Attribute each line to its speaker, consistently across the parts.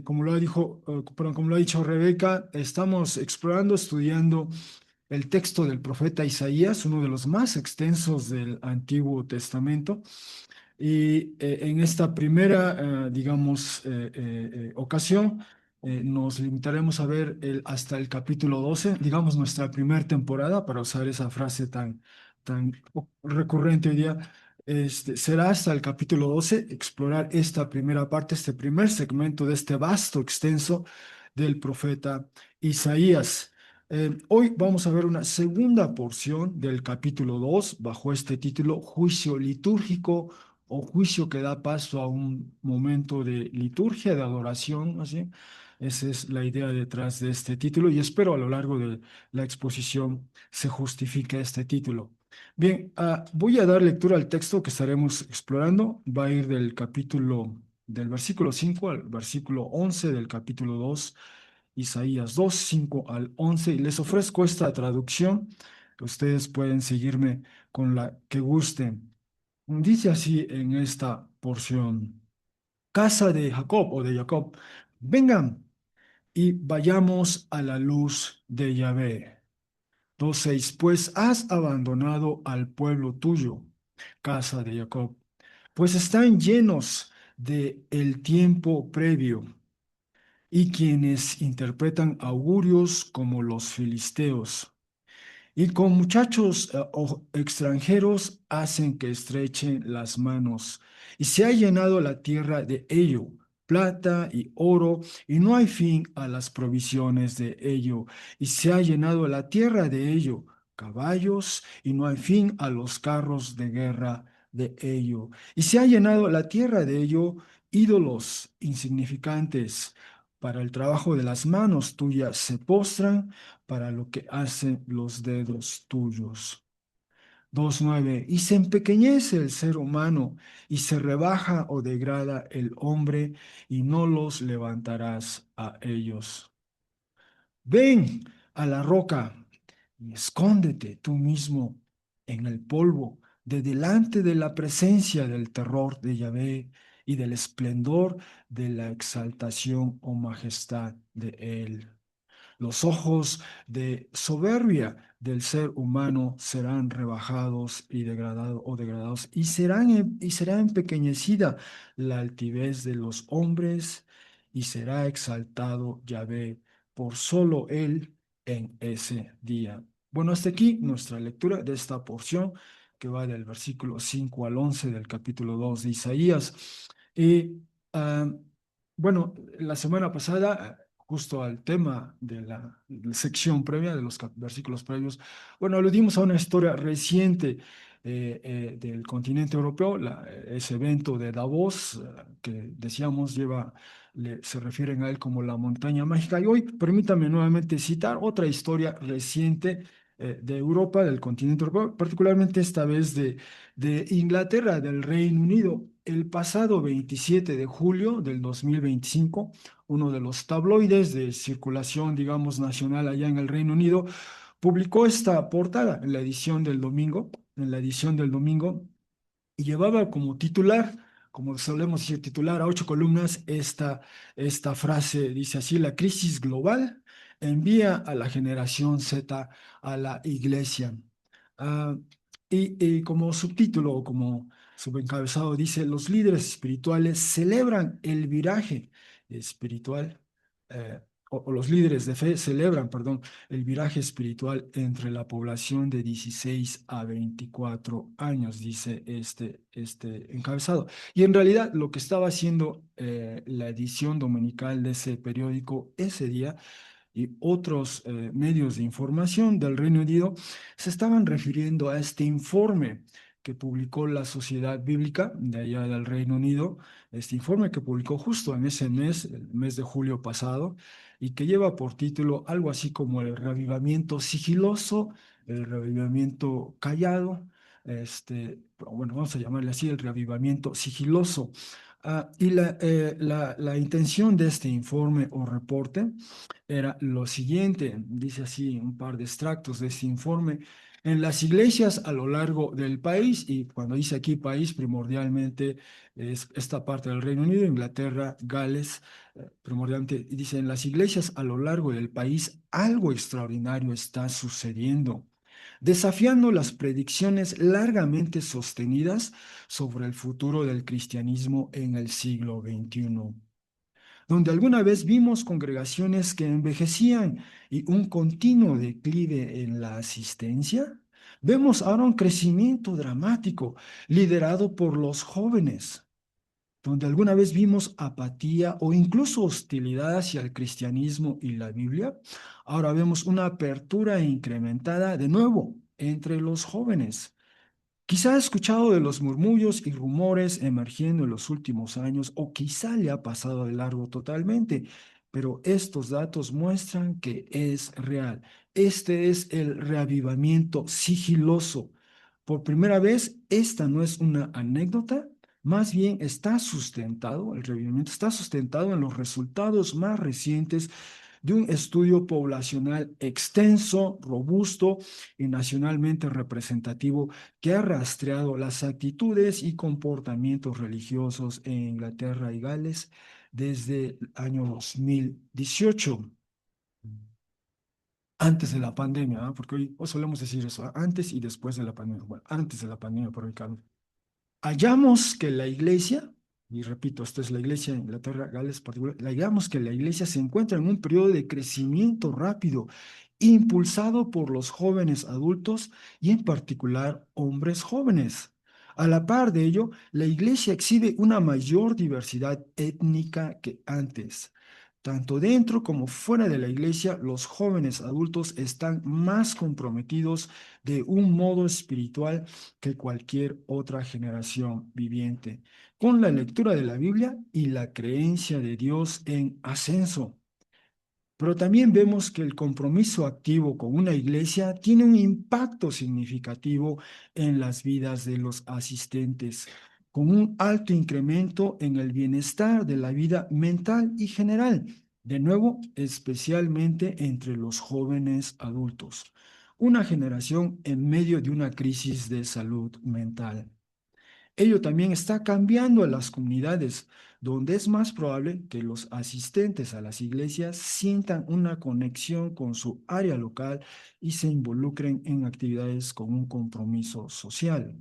Speaker 1: Como lo ha dicho Rebeca, estamos explorando, estudiando el texto del profeta Isaías, uno de los más extensos del Antiguo Testamento. Y en esta primera, ocasión, nos limitaremos a ver hasta el capítulo 12, digamos nuestra primera temporada, para usar esa frase tan recurrente hoy día. Será hasta el capítulo 12 explorar esta primera parte, este primer segmento de este vasto, extenso del profeta Isaías. Hoy vamos a ver una segunda porción del capítulo 2 bajo este título, Juicio litúrgico o juicio que da paso a un momento de liturgia, de adoración, así. Esa es la idea detrás de este título y espero a lo largo de la exposición se justifique este título. Bien, voy a dar lectura al texto que estaremos explorando. Va a ir del versículo 5 al versículo 11 del capítulo 2, Isaías 2 5 al 11, y les ofrezco esta traducción, que ustedes pueden seguirme con la que gusten. Dice así en esta porción: Casa de Jacob o de Jacob, vengan y vayamos a la luz de Yahvé. 2:6, pues has abandonado al pueblo tuyo, casa de Jacob, pues están llenos de el tiempo previo, y quienes interpretan augurios como los filisteos. Y con muchachos o extranjeros hacen que estrechen las manos. Y se ha llenado la tierra de ello, plata y oro, y no hay fin a las provisiones de ello. Y se ha llenado la tierra de ello, caballos, y no hay fin a los carros de guerra de ello. Y se ha llenado la tierra de ello, ídolos insignificantes. Para el trabajo de las manos tuyas se postran, para lo que hacen los dedos tuyos. 2:9, y se empequeñece el ser humano, y se rebaja o degrada el hombre, y no los levantarás a ellos. Ven a la roca y escóndete tú mismo en el polvo, de delante de la presencia del terror de Yahvé y del esplendor de la exaltación o majestad de él. Los ojos de soberbia del ser humano serán rebajados y degradados, y será empequeñecida la altivez de los hombres, y será exaltado Yahvé por solo él en ese día. Bueno, hasta aquí nuestra lectura de esta porción que va del versículo 5 al 11 del capítulo 2 de Isaías. Y ah, bueno, la semana pasada, justo al tema de la sección previa, de los versículos previos, bueno, aludimos a una historia reciente del continente europeo, ese evento de Davos, que decíamos se refieren a él como la montaña mágica. Y hoy permítame nuevamente citar otra historia reciente de Europa, del continente europeo, particularmente esta vez de Inglaterra, del Reino Unido. El pasado 27 de julio del 2025, uno de los tabloides de circulación, digamos, nacional allá en el Reino Unido, publicó esta portada en la edición del domingo, y llevaba como titular, como solemos decir, titular a 8 columnas, esta frase, dice así: la crisis global envía a la generación Z a la iglesia. Ah, y como subtítulo o como subencabezado dice: los líderes espirituales celebran el viraje espiritual, eh, o los líderes de fe celebran, perdón, el viraje espiritual entre la población de 16 a 24 años, dice este encabezado. Y en realidad lo que estaba haciendo la edición dominical de ese periódico ese día, y otros medios de información del Reino Unido, se estaban refiriendo a este informe que publicó la Sociedad Bíblica de allá del Reino Unido, este informe que publicó justo en ese mes, el mes de julio pasado, y que lleva por título algo así como el reavivamiento sigiloso, el reavivamiento callado, bueno, vamos a llamarle así, el reavivamiento sigiloso. La intención de este informe o reporte era lo siguiente: dice así un par de extractos de este informe. En las iglesias a lo largo del país, y cuando dice aquí país, primordialmente es esta parte del Reino Unido, Inglaterra, Gales, primordialmente, y dice, en las iglesias a lo largo del país algo extraordinario está sucediendo, desafiando las predicciones largamente sostenidas sobre el futuro del cristianismo en el siglo XXI, donde alguna vez vimos congregaciones que envejecían y un continuo declive en la asistencia, vemos ahora un crecimiento dramático liderado por los jóvenes, donde alguna vez vimos apatía o incluso hostilidad hacia el cristianismo y la Biblia, ahora vemos una apertura incrementada de nuevo entre los jóvenes. Quizá ha escuchado de los murmullos y rumores emergiendo en los últimos años, o quizá le ha pasado de largo totalmente, pero estos datos muestran que es real. Este es el reavivamiento sigiloso. Por primera vez, esta no es una anécdota, más bien está sustentado, el reavivamiento está sustentado en los resultados más recientes de un estudio poblacional extenso, robusto y nacionalmente representativo que ha rastreado las actitudes y comportamientos religiosos en Inglaterra y Gales desde el año 2018, antes de la pandemia, ¿ah? Porque hoy solemos decir eso, ¿ah? Antes y después de la pandemia. Bueno, antes de la pandemia, por el cambio. Hallamos que la iglesia, y repito, esta es la iglesia de Inglaterra, Gales particular, hallamos que la iglesia se encuentra en un periodo de crecimiento rápido, impulsado por los jóvenes adultos y en particular hombres jóvenes. A la par de ello, la iglesia exhibe una mayor diversidad étnica que antes. Tanto dentro como fuera de la iglesia, los jóvenes adultos están más comprometidos de un modo espiritual que cualquier otra generación viviente, con la lectura de la Biblia y la creencia de Dios en ascenso. Pero también vemos que el compromiso activo con una iglesia tiene un impacto significativo en las vidas de los asistentes, con un alto incremento en el bienestar de la vida mental y general, de nuevo, especialmente entre los jóvenes adultos, una generación en medio de una crisis de salud mental. Ello también está cambiando a las comunidades, donde es más probable que los asistentes a las iglesias sientan una conexión con su área local y se involucren en actividades con un compromiso social.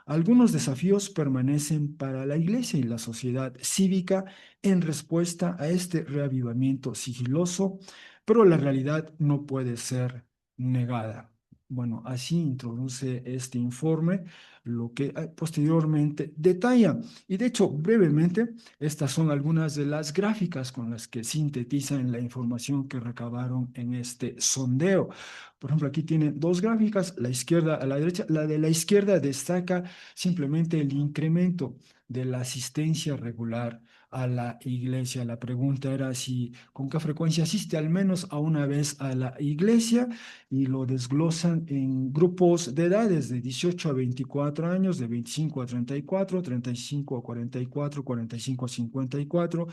Speaker 1: Algunos desafíos permanecen para la Iglesia y la sociedad cívica en respuesta a este reavivamiento sigiloso, pero la realidad no puede ser negada. Bueno, así introduce este informe, lo que posteriormente detalla. Y de hecho, brevemente, estas son algunas de las gráficas con las que sintetizan la información que recabaron en este sondeo. Por ejemplo, aquí tienen dos gráficas, la izquierda a la derecha. La de la izquierda destaca simplemente el incremento de la asistencia regular a la iglesia. La pregunta era si con qué frecuencia asiste al menos a una vez a la iglesia, y lo desglosan en grupos de edades de 18 a 24 años, de 25 a 34, 35 a 44, 45 a 54,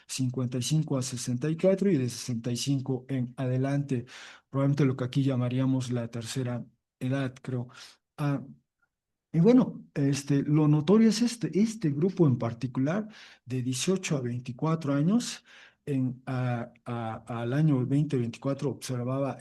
Speaker 1: 55 a 64 y de 65 en adelante. Probablemente lo que aquí llamaríamos la tercera edad, creo. Ah, y bueno, lo notorio es este grupo en particular, de 18 a 24 años, al año 2024 observaba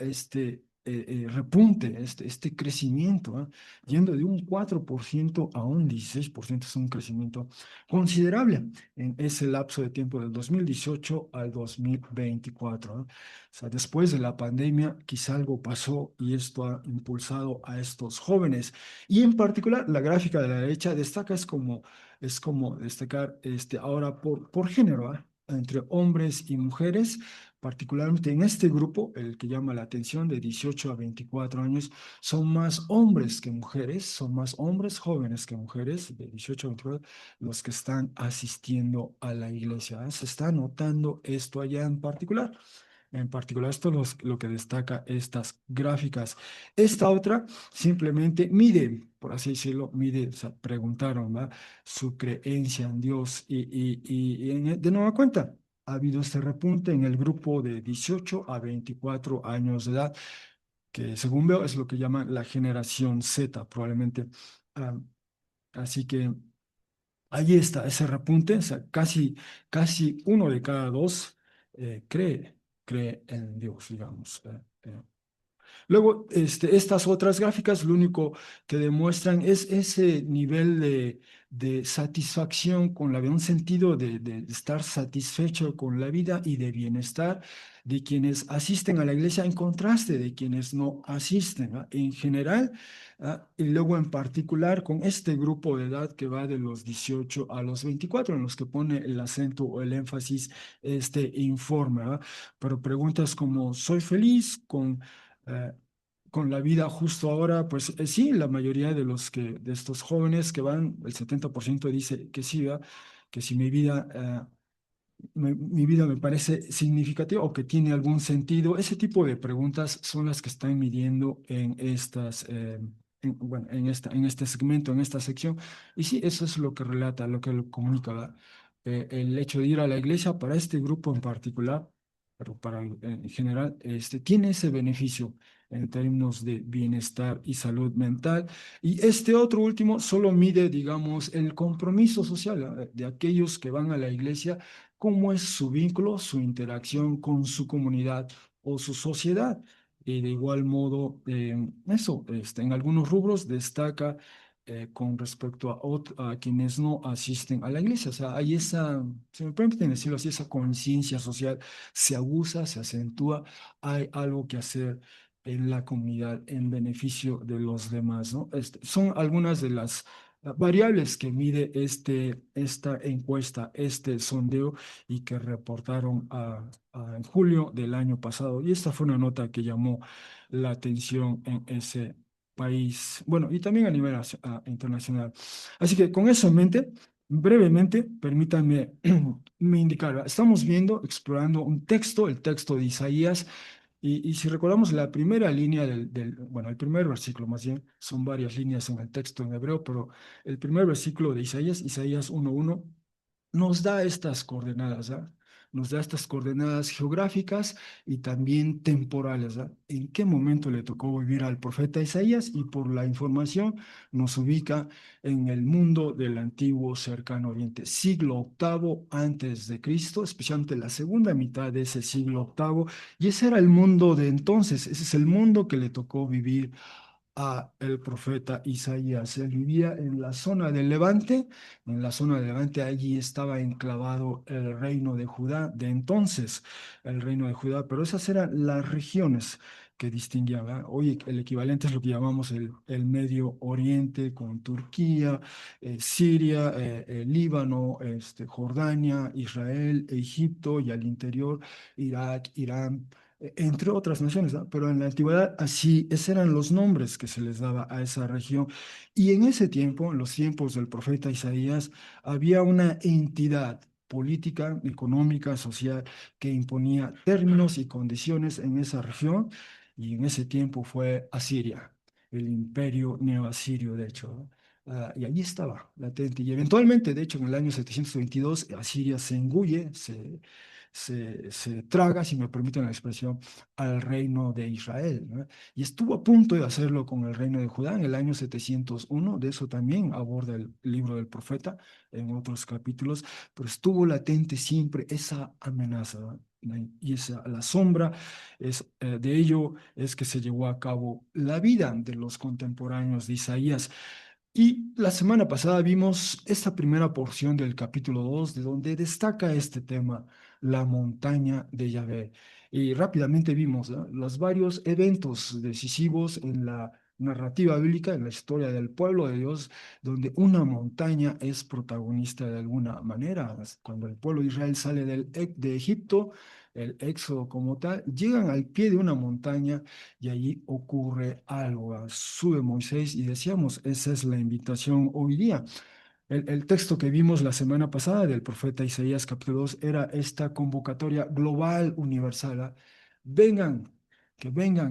Speaker 1: repunte, este crecimiento, ¿ah? Yendo de un 4% a un 16%, es un crecimiento considerable en ese lapso de tiempo del 2018 al 2024, ¿ah? O sea, después de la pandemia, quizá algo pasó y esto ha impulsado a estos jóvenes. Y en particular, la gráfica de la derecha destaca, es como destacar ahora por género, ¿ah? Entre hombres y mujeres, particularmente en este grupo, el que llama la atención de 18 a 24 años, son más hombres que mujeres, son más hombres jóvenes que mujeres de 18 a 24, los que están asistiendo a la iglesia, ¿ah? Se está notando esto allá en particular. En particular, esto es lo que destaca estas gráficas. Esta otra simplemente mide, por así decirlo, mide, o sea, preguntaron, ¿va? Su creencia en Dios de nueva cuenta, ha habido este repunte en el grupo de 18 a 24 años de edad. que según veo es lo que llaman la generación Z, probablemente. Ah, Así que ahí está ese repunte, o sea, casi uno de cada dos cree en Dios, digamos. Luego, estas otras gráficas lo único que demuestran es ese nivel de satisfacción con la vida, un sentido de estar satisfecho con la vida y de bienestar de quienes asisten a la iglesia en contraste de quienes no asisten, ¿ah? En general, y luego en particular con este grupo de edad que va de los 18 a los 24, en los que pone el acento o el énfasis este informe, ¿ah? Pero preguntas como, ¿soy feliz eh, con la vida justo ahora? Pues sí, la mayoría de estos jóvenes que van, el 70% dice que sí, ¿verdad? Que si mi vida, mi vida me parece significativa o que tiene algún sentido. Ese tipo de preguntas son las que están midiendo en bueno, en este segmento, en esta sección. Y sí, eso es lo que relata, lo que lo comunica, ¿verdad? El hecho de ir a la iglesia para este grupo en particular, pero para en general, tiene ese beneficio en términos de bienestar y salud mental. Y este otro último solo mide, digamos, el compromiso social, de aquellos que van a la iglesia, cómo es su vínculo, su interacción con su comunidad o su sociedad. Y de igual modo, en algunos rubros destaca con respecto a quienes no asisten a la iglesia. O sea, hay esa, se me permite decirlo así, esa conciencia social se abusa, se acentúa, hay algo que hacer en la comunidad en beneficio de los demás, ¿no? Son algunas de las variables que mide esta encuesta, este sondeo y que reportaron en julio del año pasado. Y esta fue una nota que llamó la atención en ese país, bueno, y también a nivel internacional. Así que con eso en mente, brevemente, permítanme me indicar, ¿verdad? Estamos viendo, explorando un texto, el texto de Isaías, y si recordamos la primera línea bueno, el primer versículo más bien, son varias líneas en el texto en hebreo, pero el primer versículo de Isaías, Isaías 1:1, nos da estas coordenadas, ¿ah? Nos da estas coordenadas geográficas y también temporales, ¿ah? En qué momento le tocó vivir al profeta Isaías, y por la información nos ubica en el mundo del antiguo cercano oriente, siglo octavo antes de Cristo, especialmente la segunda mitad de ese siglo octavo, y ese era el mundo de entonces, ese es el mundo que le tocó vivir a el profeta Isaías. Él vivía en la zona del Levante, en la zona del Levante allí estaba enclavado el reino de Judá, de entonces el reino de Judá, pero esas eran las regiones que distinguían, ¿verdad? Hoy el equivalente es lo que llamamos el Medio Oriente, con Turquía, Siria, Líbano, Jordania, Israel, Egipto, y al interior Irak, Irán, entre otras naciones, ¿no? Pero en la antigüedad así, esos eran los nombres que se les daba a esa región. Y en ese tiempo, en los tiempos del profeta Isaías, había una entidad política, económica, social, que imponía términos y condiciones en esa región, y en ese tiempo fue Asiria, el imperio neoasirio, de hecho, ¿no? Y allí estaba latente. Y eventualmente, de hecho, en el año 722, Asiria se engulle, se traga, si me permiten la expresión, al reino de Israel, ¿no? Y estuvo a punto de hacerlo con el reino de Judá en el año 701. De eso también aborda el libro del profeta en otros capítulos, pero estuvo latente siempre esa amenaza, ¿no? Y la sombra de ello es que se llevó a cabo la vida de los contemporáneos de Isaías. Y la semana pasada vimos esta primera porción del capítulo 2, de donde destaca este tema, la montaña de Yahvé. Y rápidamente vimos, ¿no?, los varios eventos decisivos en la narrativa bíblica, en la historia del pueblo de Dios, donde una montaña es protagonista de alguna manera. Cuando el pueblo de Israel sale de Egipto, el éxodo como tal, llegan al pie de una montaña y allí ocurre algo. Sube Moisés y decíamos, esa es la invitación hoy día. El texto que vimos la semana pasada del profeta Isaías capítulo 2 era esta convocatoria global, universal, ¿ah? Vengan,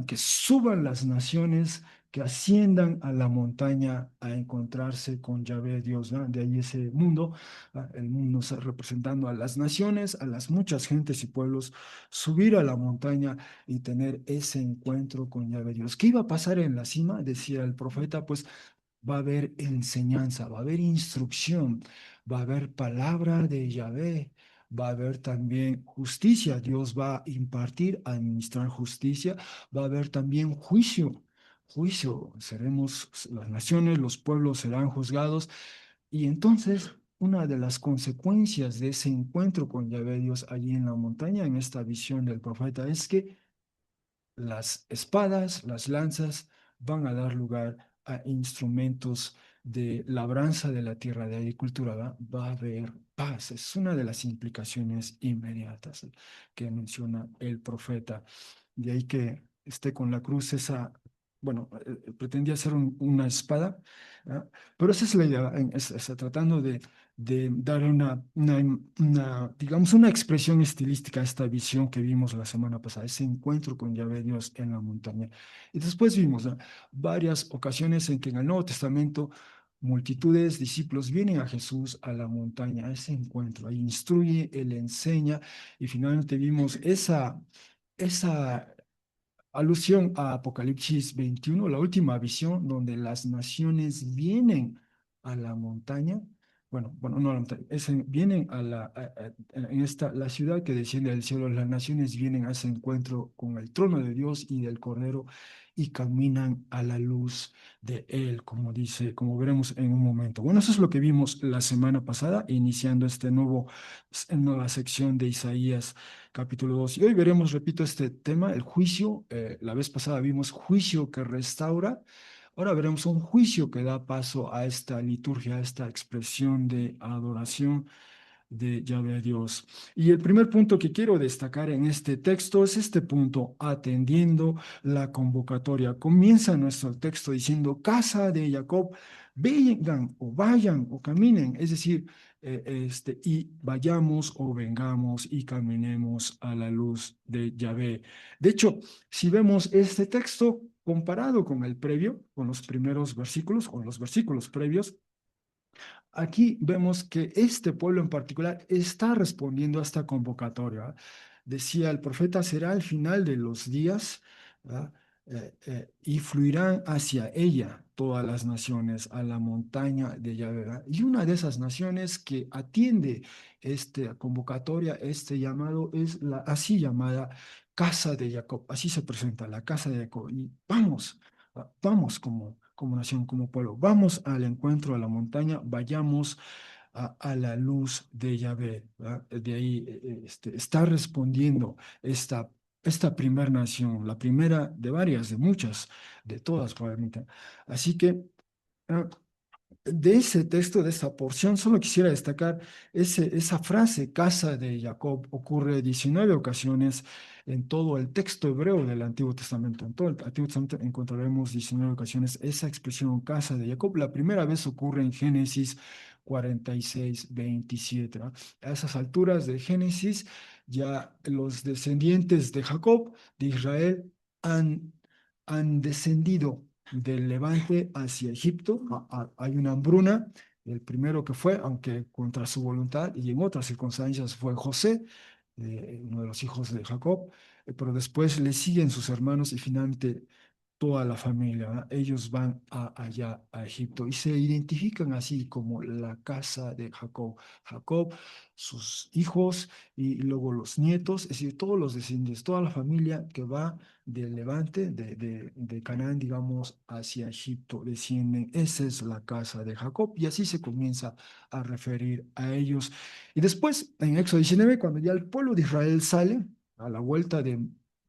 Speaker 1: que suban las naciones, que asciendan a la montaña a encontrarse con Yahvé Dios, ¿no? De ahí ese mundo, el mundo está representando a las naciones, a las muchas gentes y pueblos, subir a la montaña y tener ese encuentro con Yahvé Dios. ¿Qué iba a pasar en la cima? Decía el profeta, pues va a haber enseñanza, va a haber instrucción, va a haber palabra de Yahvé, va a haber también justicia. Dios va a impartir, a administrar justicia, va a haber también juicio. Juicio, seremos las naciones, los pueblos serán juzgados. Y entonces, una de las consecuencias de ese encuentro con Yahvé Dios allí en la montaña, en esta visión del profeta, es que las espadas, las lanzas van a dar lugar a instrumentos de labranza de la tierra, de agricultura. Va a haber paz. Es una de las implicaciones inmediatas que menciona el profeta. De ahí que esté con la cruz esa, bueno, pretendía ser una espada, ¿ah? Pero esa es la idea, está tratando de dar digamos, una expresión estilística a esta visión que vimos la semana pasada, ese encuentro con Yahvé Dios en la montaña. Y después vimos, ¿no?, varias ocasiones en que en el Nuevo Testamento multitudes, discípulos vienen a Jesús a la montaña, a ese encuentro, ahí instruye, él enseña, y finalmente vimos esa alusión a Apocalipsis 21, la última visión, donde las naciones vienen a la montaña. Bueno, no a la montaña, vienen en esta, la ciudad que desciende del cielo, las naciones vienen a ese encuentro con el trono de Dios y del Cordero y caminan a la luz de Él, como dice, como veremos en un momento. Bueno, eso es lo que vimos la semana pasada, iniciando nueva sección de Isaías capítulo 2. Y hoy veremos, repito, este tema, el juicio. La vez pasada vimos juicio que restaura. Ahora veremos un juicio que da paso a esta liturgia, a esta expresión de adoración de Yahvé a Dios. Y el primer punto que quiero destacar en este texto es este punto, atendiendo la convocatoria. Comienza nuestro texto diciendo, casa de Jacob, vengan o vayan o caminen, es decir, y vayamos o vengamos y caminemos a la luz de Yahvé. De hecho, si vemos este texto comparado con el previo, con los primeros versículos, con los versículos previos, aquí vemos que este pueblo en particular está respondiendo a esta convocatoria, ¿verdad? Decía el profeta, será al final de los días, ¿verdad? Y fluirán hacia ella todas las naciones, a la montaña de Yahvé, ¿verdad? Y una de esas naciones que atiende esta convocatoria, este llamado, es la así llamada Casa de Jacob. Así se presenta la Casa de Jacob. Y vamos. Vamos como nación, como pueblo, vamos al encuentro a la montaña, vayamos a la luz de Yahvé, ¿verdad? De ahí está respondiendo esta primera nación, la primera de varias, de muchas, de todas probablemente. Así que ah, de ese texto, de esa porción, solo quisiera destacar esa frase, casa de Jacob, ocurre 19 ocasiones en todo el texto hebreo del Antiguo Testamento. En todo el Antiguo Testamento encontraremos 19 ocasiones esa expresión, casa de Jacob. La primera vez ocurre en Génesis 46, 27, ¿no? A esas alturas de Génesis, ya los descendientes de Jacob, de Israel, han, han descendido del Levante hacia Egipto. Hay una hambruna. El primero que fue, aunque contra su voluntad y en otras circunstancias, fue José, uno de los hijos de Jacob, pero después le siguen sus hermanos y finalmente toda la familia, ¿verdad? Ellos van allá a Egipto y se identifican así como la casa de Jacob. Jacob, sus hijos y luego los nietos, es decir, todos los descendientes, toda la familia que va del Levante, de Canaán, digamos, hacia Egipto, descienden. Esa es la casa de Jacob y así se comienza a referir a ellos. Y después, en Éxodo 19, cuando ya el pueblo de Israel sale, a la vuelta de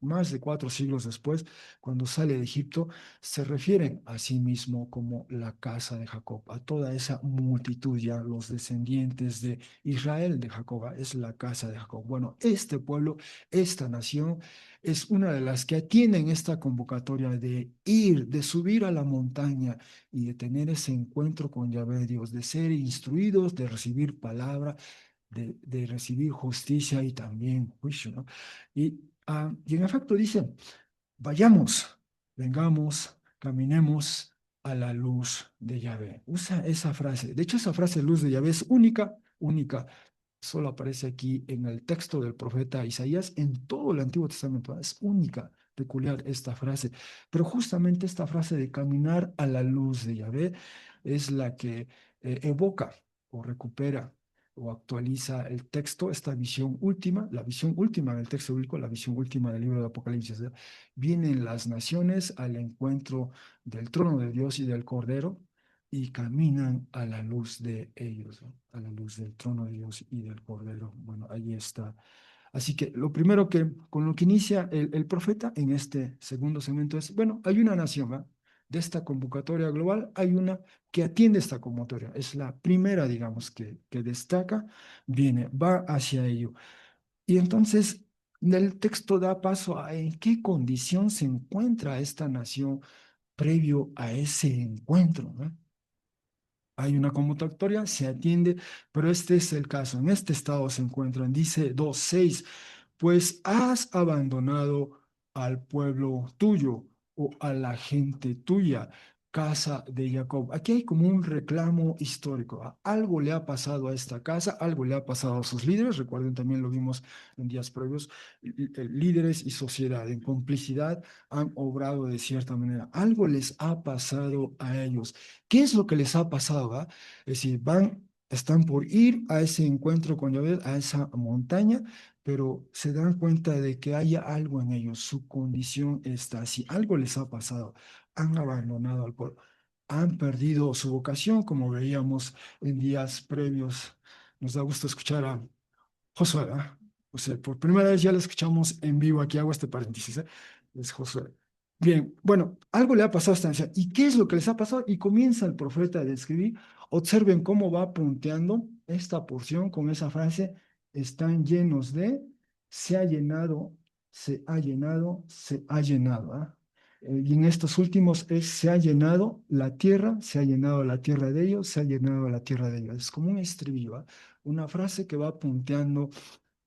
Speaker 1: más de 4 siglos después, cuando sale de Egipto, se refieren a sí mismo como la casa de Jacob, a toda esa multitud, ya los descendientes de Israel de Jacob, es la casa de Jacob. Bueno, este pueblo, esta nación, es una de las que atienden esta convocatoria de ir, de subir a la montaña y de tener ese encuentro con Yahvé Dios, de ser instruidos, de recibir palabra, de recibir justicia y también juicio, ¿no? Y en efecto dice, vayamos, vengamos caminemos a la luz de Yahvé. Usa esa frase. De hecho, esa frase luz de Yahvé es única, única. Solo aparece aquí en el texto del profeta Isaías, en todo el Antiguo Testamento. Es única, peculiar esta frase. Pero justamente esta frase de caminar a la luz de Yahvé es la que evoca o recupera o actualiza el texto, esta visión última, la visión última del texto bíblico, la visión última del libro de Apocalipsis. Vienen las naciones al encuentro del trono de Dios y del Cordero y caminan a la luz de ellos, ¿no? A la luz del trono de Dios y del Cordero. Bueno, ahí está. Así que lo primero que, con lo que inicia el profeta en este segundo segmento es, bueno, hay una nación, ¿va? De esta convocatoria global, hay una que atiende esta convocatoria. Es la primera, digamos, que destaca, viene, va hacia ello. Y entonces el texto da paso a en qué condición se encuentra esta nación previo a ese encuentro, ¿no? Hay una convocatoria, se atiende, pero este es el caso. En este estado se encuentran, dice 2:6, pues has abandonado al pueblo tuyo o a la gente tuya, casa de Jacob. Aquí hay como un reclamo histórico. Algo le ha pasado a esta casa, algo le ha pasado a sus líderes. Recuerden, también lo vimos en días previos, líderes y sociedad en complicidad han obrado de cierta manera. Algo les ha pasado a ellos. ¿Qué es lo que les ha pasado? Es decir, están por ir a ese encuentro con Yahvé, a esa montaña, pero se dan cuenta de que hay algo en ellos, su condición está así, algo les ha pasado, han abandonado al pueblo, han perdido su vocación, como veíamos en días previos. Nos da gusto escuchar a Josué, ¿verdad? O sea, por primera vez ya lo escuchamos en vivo, aquí hago este paréntesis, ¿eh? Es Josué. Bien, bueno, algo le ha pasado a esta nación. ¿Y qué es lo que les ha pasado? Y comienza el profeta a describir. Observen cómo va punteando esta porción con esa frase, están llenos de, se ha llenado, se ha llenado, se ha llenado. ¿Ah? Y en estos últimos es, se ha llenado la tierra, se ha llenado la tierra de ellos, se ha llenado la tierra de ellos. Es como un estribillo, ¿ah? Una frase que va punteando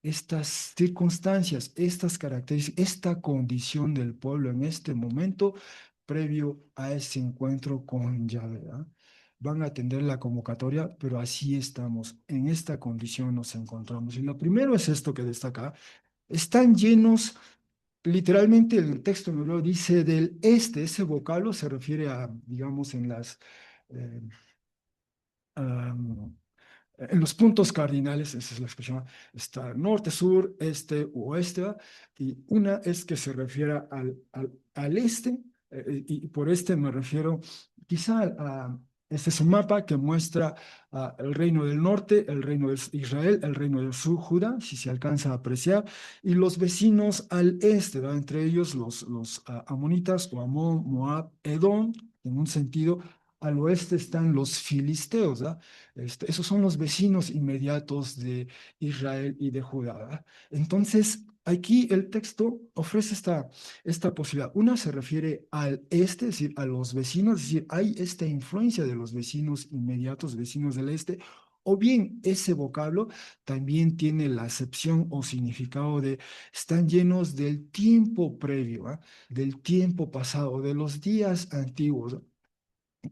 Speaker 1: estas circunstancias, estas características, esta condición del pueblo en este momento previo a ese encuentro con Yahvé, ¿verdad? Van a atender la convocatoria, pero así estamos, en esta condición nos encontramos. Y lo primero es esto que destaca, están llenos, literalmente el texto en hebreo dice del este, ese vocablo se refiere a, digamos, eh, am, en los puntos cardinales, esa es la expresión, está norte, sur, este u oeste, ¿va? Y una es que se refiere al este, y por este me refiero quizá a, este es un mapa que muestra el reino del norte, el reino de Israel, el reino del sur, Judá, si se alcanza a apreciar, y los vecinos al este, ¿va? Entre ellos los amonitas o Amón, Moab, Edom, en un sentido. Al oeste están los filisteos, ¿ah? Esos son los vecinos inmediatos de Israel y de Judá, ¿verdad? Entonces, aquí el texto ofrece esta posibilidad. Una se refiere al este, es decir, a los vecinos, es decir, hay esta influencia de los vecinos inmediatos, vecinos del este, o bien ese vocablo también tiene la acepción o significado de están llenos del tiempo previo, ¿ah? Del tiempo pasado, de los días antiguos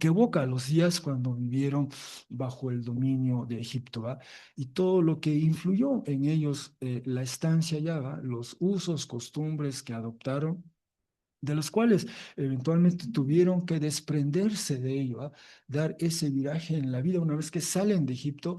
Speaker 1: que evoca los días cuando vivieron bajo el dominio de Egipto, ¿va? Y todo lo que influyó en ellos, la estancia allá, ¿va? Los usos, costumbres que adoptaron, de los cuales eventualmente tuvieron que desprenderse de ello, ¿va? Dar ese viraje en la vida una vez que salen de Egipto.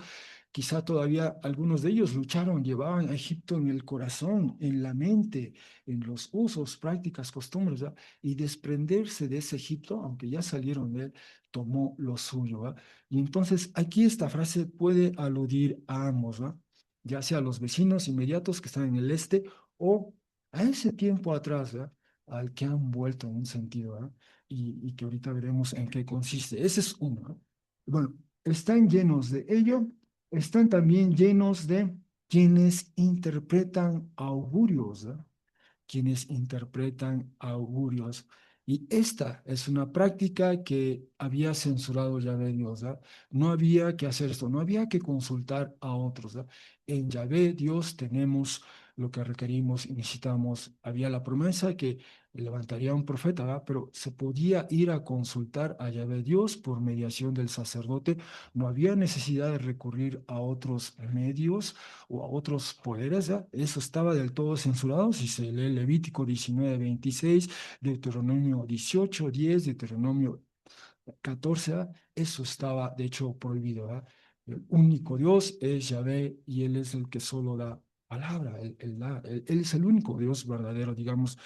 Speaker 1: Quizá todavía algunos de ellos lucharon, llevaban a Egipto en el corazón, en la mente, en los usos, prácticas, costumbres, ¿va? Y desprenderse de ese Egipto, aunque ya salieron de él, tomó lo suyo, ¿va? Y entonces aquí esta frase puede aludir a ambos, ¿va? Ya sea a los vecinos inmediatos que están en el este o a ese tiempo atrás, ¿va? Al que han vuelto en un sentido, ¿va? Y que ahorita veremos en qué consiste. Ese es uno, ¿no? Bueno, están llenos de ello, están también llenos de quienes interpretan augurios, ¿no? Quienes interpretan augurios. Y esta es una práctica que había censurado Yahvé Dios, ¿no? No había que hacer esto, no había que consultar a otros, ¿no? En Yahvé Dios tenemos lo que requerimos y necesitamos. Había la promesa que levantaría un profeta, ¿verdad? Pero se podía ir a consultar a Yahvé Dios por mediación del sacerdote. No había necesidad de recurrir a otros medios o a otros poderes, ¿verdad? Eso estaba del todo censurado. Si se lee Levítico 19:26, Deuteronomio 18:10, Deuteronomio 14, ¿verdad? Eso estaba de hecho prohibido, ¿verdad? El único Dios es Yahvé y Él es el que solo da palabra, Él es el único Dios verdadero, digamos.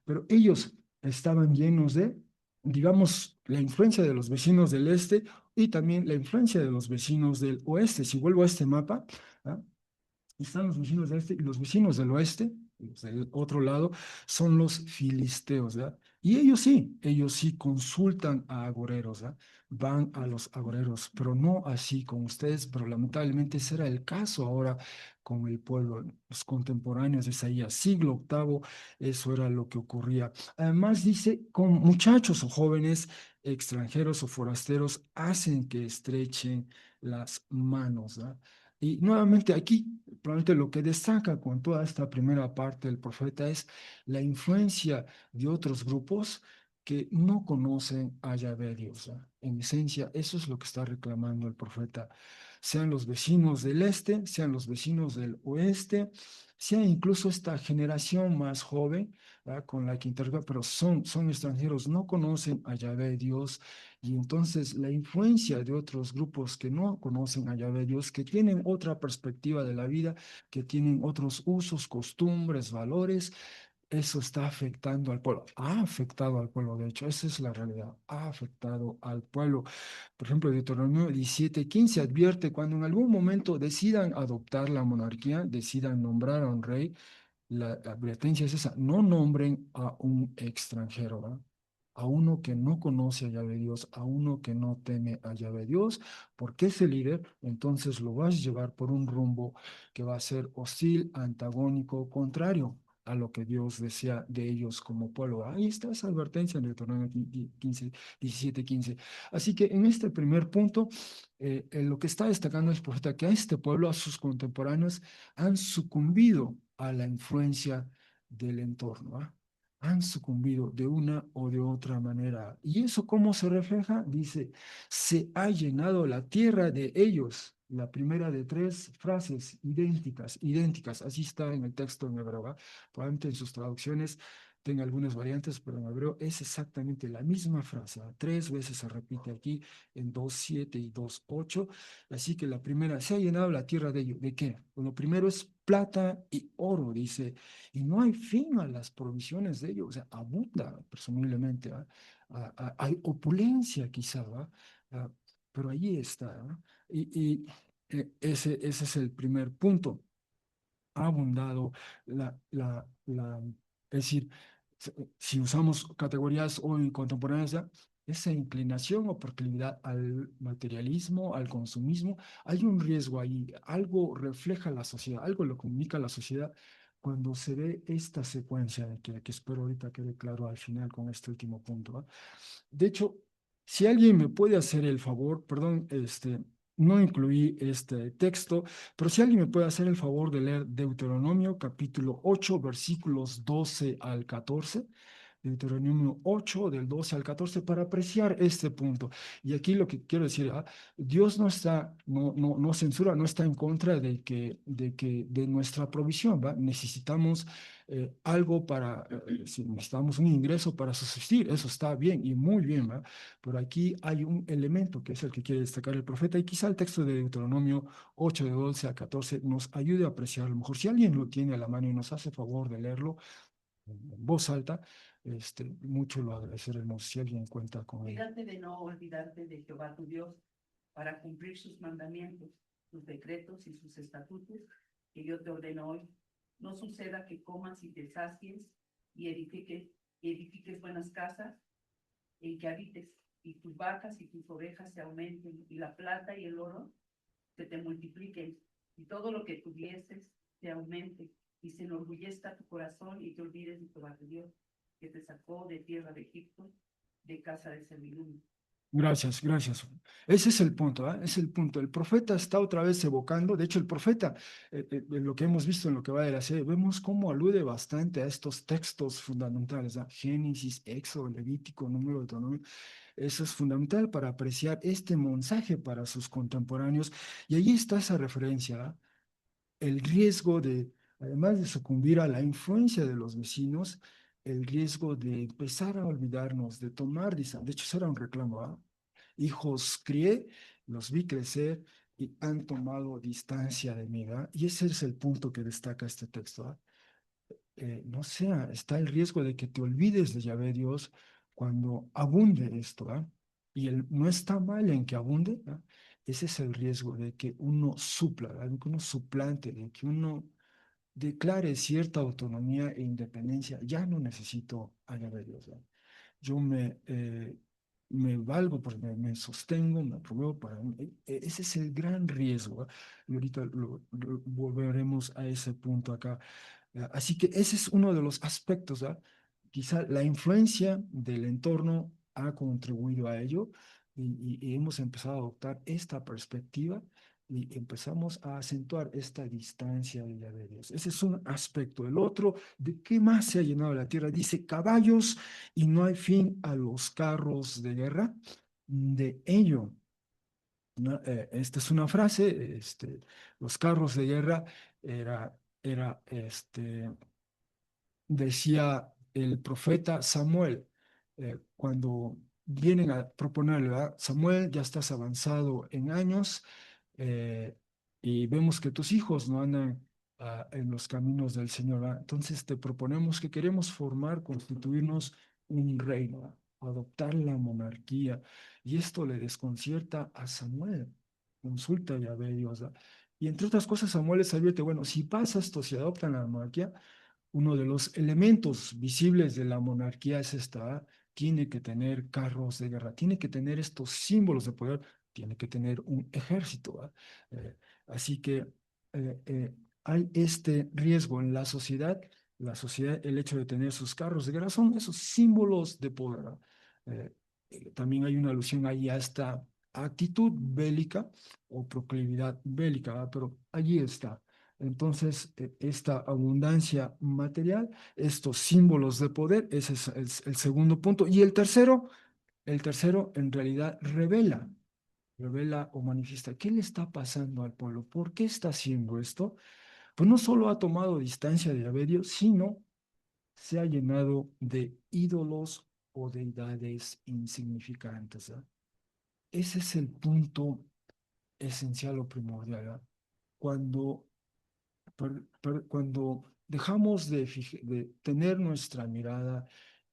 Speaker 1: Pero ellos estaban llenos de, digamos, la influencia de los vecinos del este y también la influencia de los vecinos del oeste. Si vuelvo a este mapa, ¿ah? Están los vecinos del este y los vecinos del oeste, los del otro lado, son los filisteos, ¿verdad? Y ellos sí consultan a agoreros, ¿verdad? Van a los agoreros, pero no así con ustedes, pero lamentablemente ese era el caso ahora con el pueblo, los contemporáneos de Isaías, siglo octavo, eso era lo que ocurría. Además dice, con muchachos o jóvenes extranjeros o forasteros hacen que estrechen las manos, ¿verdad? Y nuevamente aquí, probablemente lo que destaca con toda esta primera parte del profeta es la influencia de otros grupos que no conocen a Yahvé Dios, ¿ah? En esencia, eso es lo que está reclamando el profeta. Sean los vecinos del este, sean los vecinos del oeste, sea incluso esta generación más joven, ¿verdad? Con la que interactúa, pero son extranjeros, no conocen a Yahvé Dios, y entonces la influencia de otros grupos que no conocen a Yahvé Dios, que tienen otra perspectiva de la vida, que tienen otros usos, costumbres, valores, eso está afectando al pueblo. Ha afectado al pueblo, de hecho, esa es la realidad. Ha afectado al pueblo. Por ejemplo, Deuteronomio 17:15 advierte cuando en algún momento decidan adoptar la monarquía, decidan nombrar a un rey, la advertencia es esa, no nombren a un extranjero, ¿verdad? A uno que no conoce a Yahvé Dios, a uno que no teme a Yahvé Dios, porque ese líder entonces lo vas a llevar por un rumbo que va a ser hostil, antagónico, contrario a lo que Dios desea de ellos como pueblo. Ahí está esa advertencia en Deuteronomio 15, 17:15. Así que en este primer punto, lo que está destacando el profeta, que a este pueblo, a sus contemporáneos, han sucumbido a la influencia del entorno, ¿ah? Han sucumbido de una o de otra manera. ¿Y eso cómo se refleja? Dice, se ha llenado la tierra de ellos. La primera de tres frases idénticas, idénticas. Así está en el texto en hebreo, ¿ah? Probablemente en sus traducciones tenga algunas variantes, pero en hebreo es exactamente la misma frase, ¿ah? Tres veces se repite aquí en 2:7 y 2:8. Así que la primera, se ha llenado la tierra de ellos. ¿De qué? Bueno, lo primero es plata y oro, dice, y no hay fin a las provisiones de ellos, o sea, abunda presumiblemente, ¿va? Hay opulencia quizá, ¿va? Ah, pero ahí está, ¿va? Ese es el primer punto. Ha abundado es decir, si usamos categorías hoy contemporáneas, ya, esa inclinación o proclividad al materialismo, al consumismo, hay un riesgo ahí, algo refleja la sociedad, algo lo comunica la sociedad cuando se ve esta secuencia que espero ahorita quede claro al final con este último punto, ¿va? De hecho, si alguien me puede hacer el favor, perdón, no incluí este texto, pero si alguien me puede hacer el favor de leer Deuteronomio capítulo 8 versículos 12 al 14. Deuteronomio 8 del 12 al 14 para apreciar este punto. Y aquí lo que quiero decir, Dios no está, no censura, no está en contra de nuestra provisión, ¿va? Necesitamos algo para, si necesitamos un ingreso para subsistir, eso está bien y muy bien, ¿va? Pero aquí hay un elemento que es el que quiere destacar el profeta y quizá el texto de Deuteronomio 8 de 12 a 14 nos ayude a apreciar. A lo mejor si alguien lo tiene a la mano y nos hace favor de leerlo en voz alta, mucho lo agradeceremos si alguien cuenta con él.
Speaker 2: Cuídate de no olvidarte de Jehová tu Dios para cumplir sus mandamientos, sus decretos y sus estatutos que yo te ordeno hoy. No suceda que comas y te sacies y edifiques buenas casas en que habites, y tus vacas y tus ovejas se aumenten, y la plata y el oro se te multipliquen, y todo lo que tuvieses te aumente, y se enorgullezca tu corazón y te olvides de Jehová tu Dios, que te sacó de tierra de Egipto, de casa de servidumbre.
Speaker 1: Gracias, gracias. Ese es el punto, ¿ah? Es el punto. El profeta está otra vez evocando, de hecho el profeta, en lo que hemos visto en lo que va de la serie, vemos cómo alude bastante a estos textos fundamentales, ¿ah? Génesis, Éxodo, Levítico, Número, Deuteronomio. Eso es fundamental para apreciar este mensaje para sus contemporáneos. Y ahí está esa referencia, ¿ah? El riesgo de, además de sucumbir a la influencia de los vecinos, el riesgo de empezar a olvidarnos, de tomar distancia. De hecho, eso era un reclamo, ¿ah? Hijos crié, los vi crecer y han tomado distancia de mí, ¿verdad? Y ese es el punto que destaca este texto, ¿ah? No sea, está el riesgo de que te olvides de Yahvé Dios cuando abunde esto, ¿ah? Y no está mal en que abunde, ¿ah? Ese es el riesgo de que uno supla, ¿verdad? De que uno suplante, de que uno declare cierta autonomía e independencia. Ya no necesito a Yahvé Dios, ¿verdad? Yo me valgo, porque me sostengo, me apruebo para mí. Ese es el gran riesgo, ¿ah? Y ahorita volveremos a ese punto acá. Así que ese es uno de los aspectos, ¿ah? Quizá la influencia del entorno ha contribuido a ello y hemos empezado a adoptar esta perspectiva y empezamos a acentuar esta distancia de Dios. Ese es un aspecto. El otro, ¿de qué más se ha llenado la tierra? Dice caballos y no hay fin a los carros de guerra. De ello, ¿no? Esta es una frase, los carros de guerra era decía el profeta Samuel, cuando vienen a proponerle, ¿verdad? Samuel, ya estás avanzado en años eh, y vemos que tus hijos no andan en los caminos del Señor, ¿verdad? Entonces te proponemos que queremos formar, constituirnos un reino, ¿verdad? Adoptar la monarquía. Y esto le desconcierta a Samuel. Consulta a Yahvé Dios, ¿verdad? Y entre otras cosas, Samuel les advierte, bueno, si pasa esto, si adoptan la monarquía, uno de los elementos visibles de la monarquía es esta, tiene que tener carros de guerra, tiene que tener estos símbolos de poder, tiene que tener un ejército, ¿va? Eh, así que eh, eh, hay este riesgo en la sociedad, el hecho de tener sus carros de guerra son esos símbolos de poder, ¿va? Eh, También hay una alusión ahí a esta actitud bélica o proclividad bélica, ¿va? Pero allí está. Entonces, esta abundancia material, estos símbolos de poder, ese es el segundo punto. Y el tercero en realidad revela o manifiesta qué le está pasando al pueblo, por qué está haciendo esto. Pues no solo ha tomado distancia de Yahvé Dios, sino se ha llenado de ídolos o deidades insignificantes, ¿ah? Ese es el punto esencial o primordial, ¿ah? Cuando cuando dejamos de tener nuestra mirada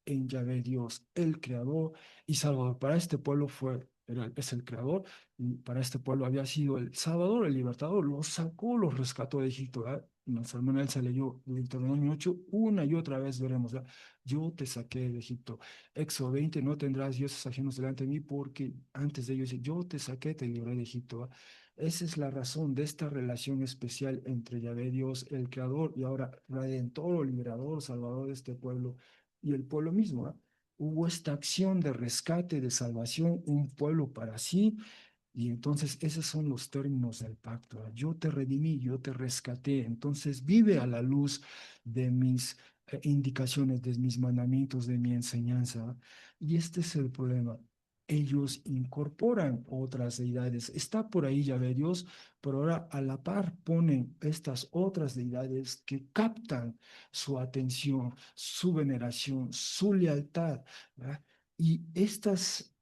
Speaker 1: en Yahvé Dios, el Creador y Salvador, para este pueblo es el Creador, y para este pueblo había sido el Salvador, el Libertador, los sacó, los rescató de Egipto, ¿verdad? Nuestra hermana Elsa leyó Deuteronomio 8, una y otra vez veremos, ¿verdad? Yo te saqué de Egipto. Éxodo 20, no tendrás dioses ajenos delante de mí, porque antes de ellos dice, yo te saqué, te libré de Egipto, ¿verdad? Esa es la razón de esta relación especial entre Yahvé Dios, el Creador, y ahora Redentor, Liberador, Salvador de este pueblo y el pueblo mismo, ¿ah? Hubo esta acción de rescate, de salvación, un pueblo para sí, y entonces esos son los términos del pacto, ¿ah? Yo te redimí, yo te rescaté, entonces vive a la luz de mis indicaciones, de mis mandamientos, de mi enseñanza, ¿ah? Y este es el problema. Ellos incorporan otras deidades. Está por ahí Yahvé Dios, pero ahora a la par ponen estas otras deidades que captan su atención, su veneración, su lealtad, ¿verdad? Y estas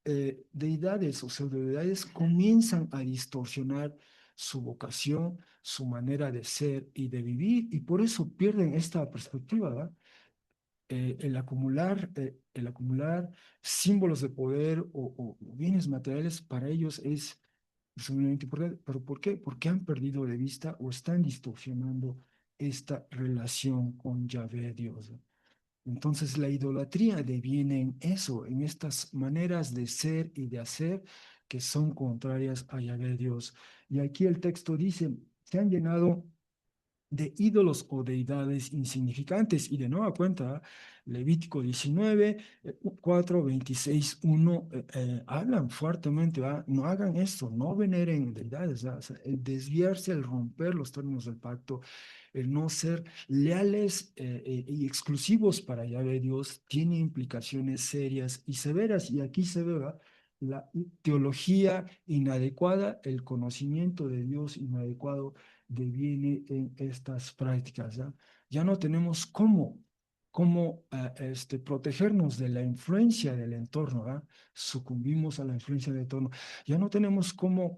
Speaker 1: deidades o pseudodeidades comienzan a distorsionar su vocación, su manera de ser y de vivir, y por eso pierden esta perspectiva, ¿verdad? El acumular símbolos de poder o bienes materiales para ellos es sumamente importante. ¿Pero por qué? Porque han perdido de vista o están distorsionando esta relación con Yahvé Dios. Entonces la idolatría deviene en eso, en estas maneras de ser y de hacer que son contrarias a Yahvé Dios. Y aquí el texto dice, se han llenado de ídolos o deidades insignificantes. Y de nueva cuenta, Levítico 19, 4, 26, 1, hablan fuertemente, ¿va? No hagan esto, no veneren deidades, ¿va? O sea, el desviarse, el romper los términos del pacto, el no ser leales y exclusivos para Yahvé Dios, tiene implicaciones serias y severas. Y aquí se ve, ¿va? La teología inadecuada, el conocimiento de Dios inadecuado deviene en estas prácticas, ¿ya? Ya no tenemos cómo protegernos de la influencia del entorno, ¿ah? Sucumbimos a la influencia del entorno. Ya no tenemos cómo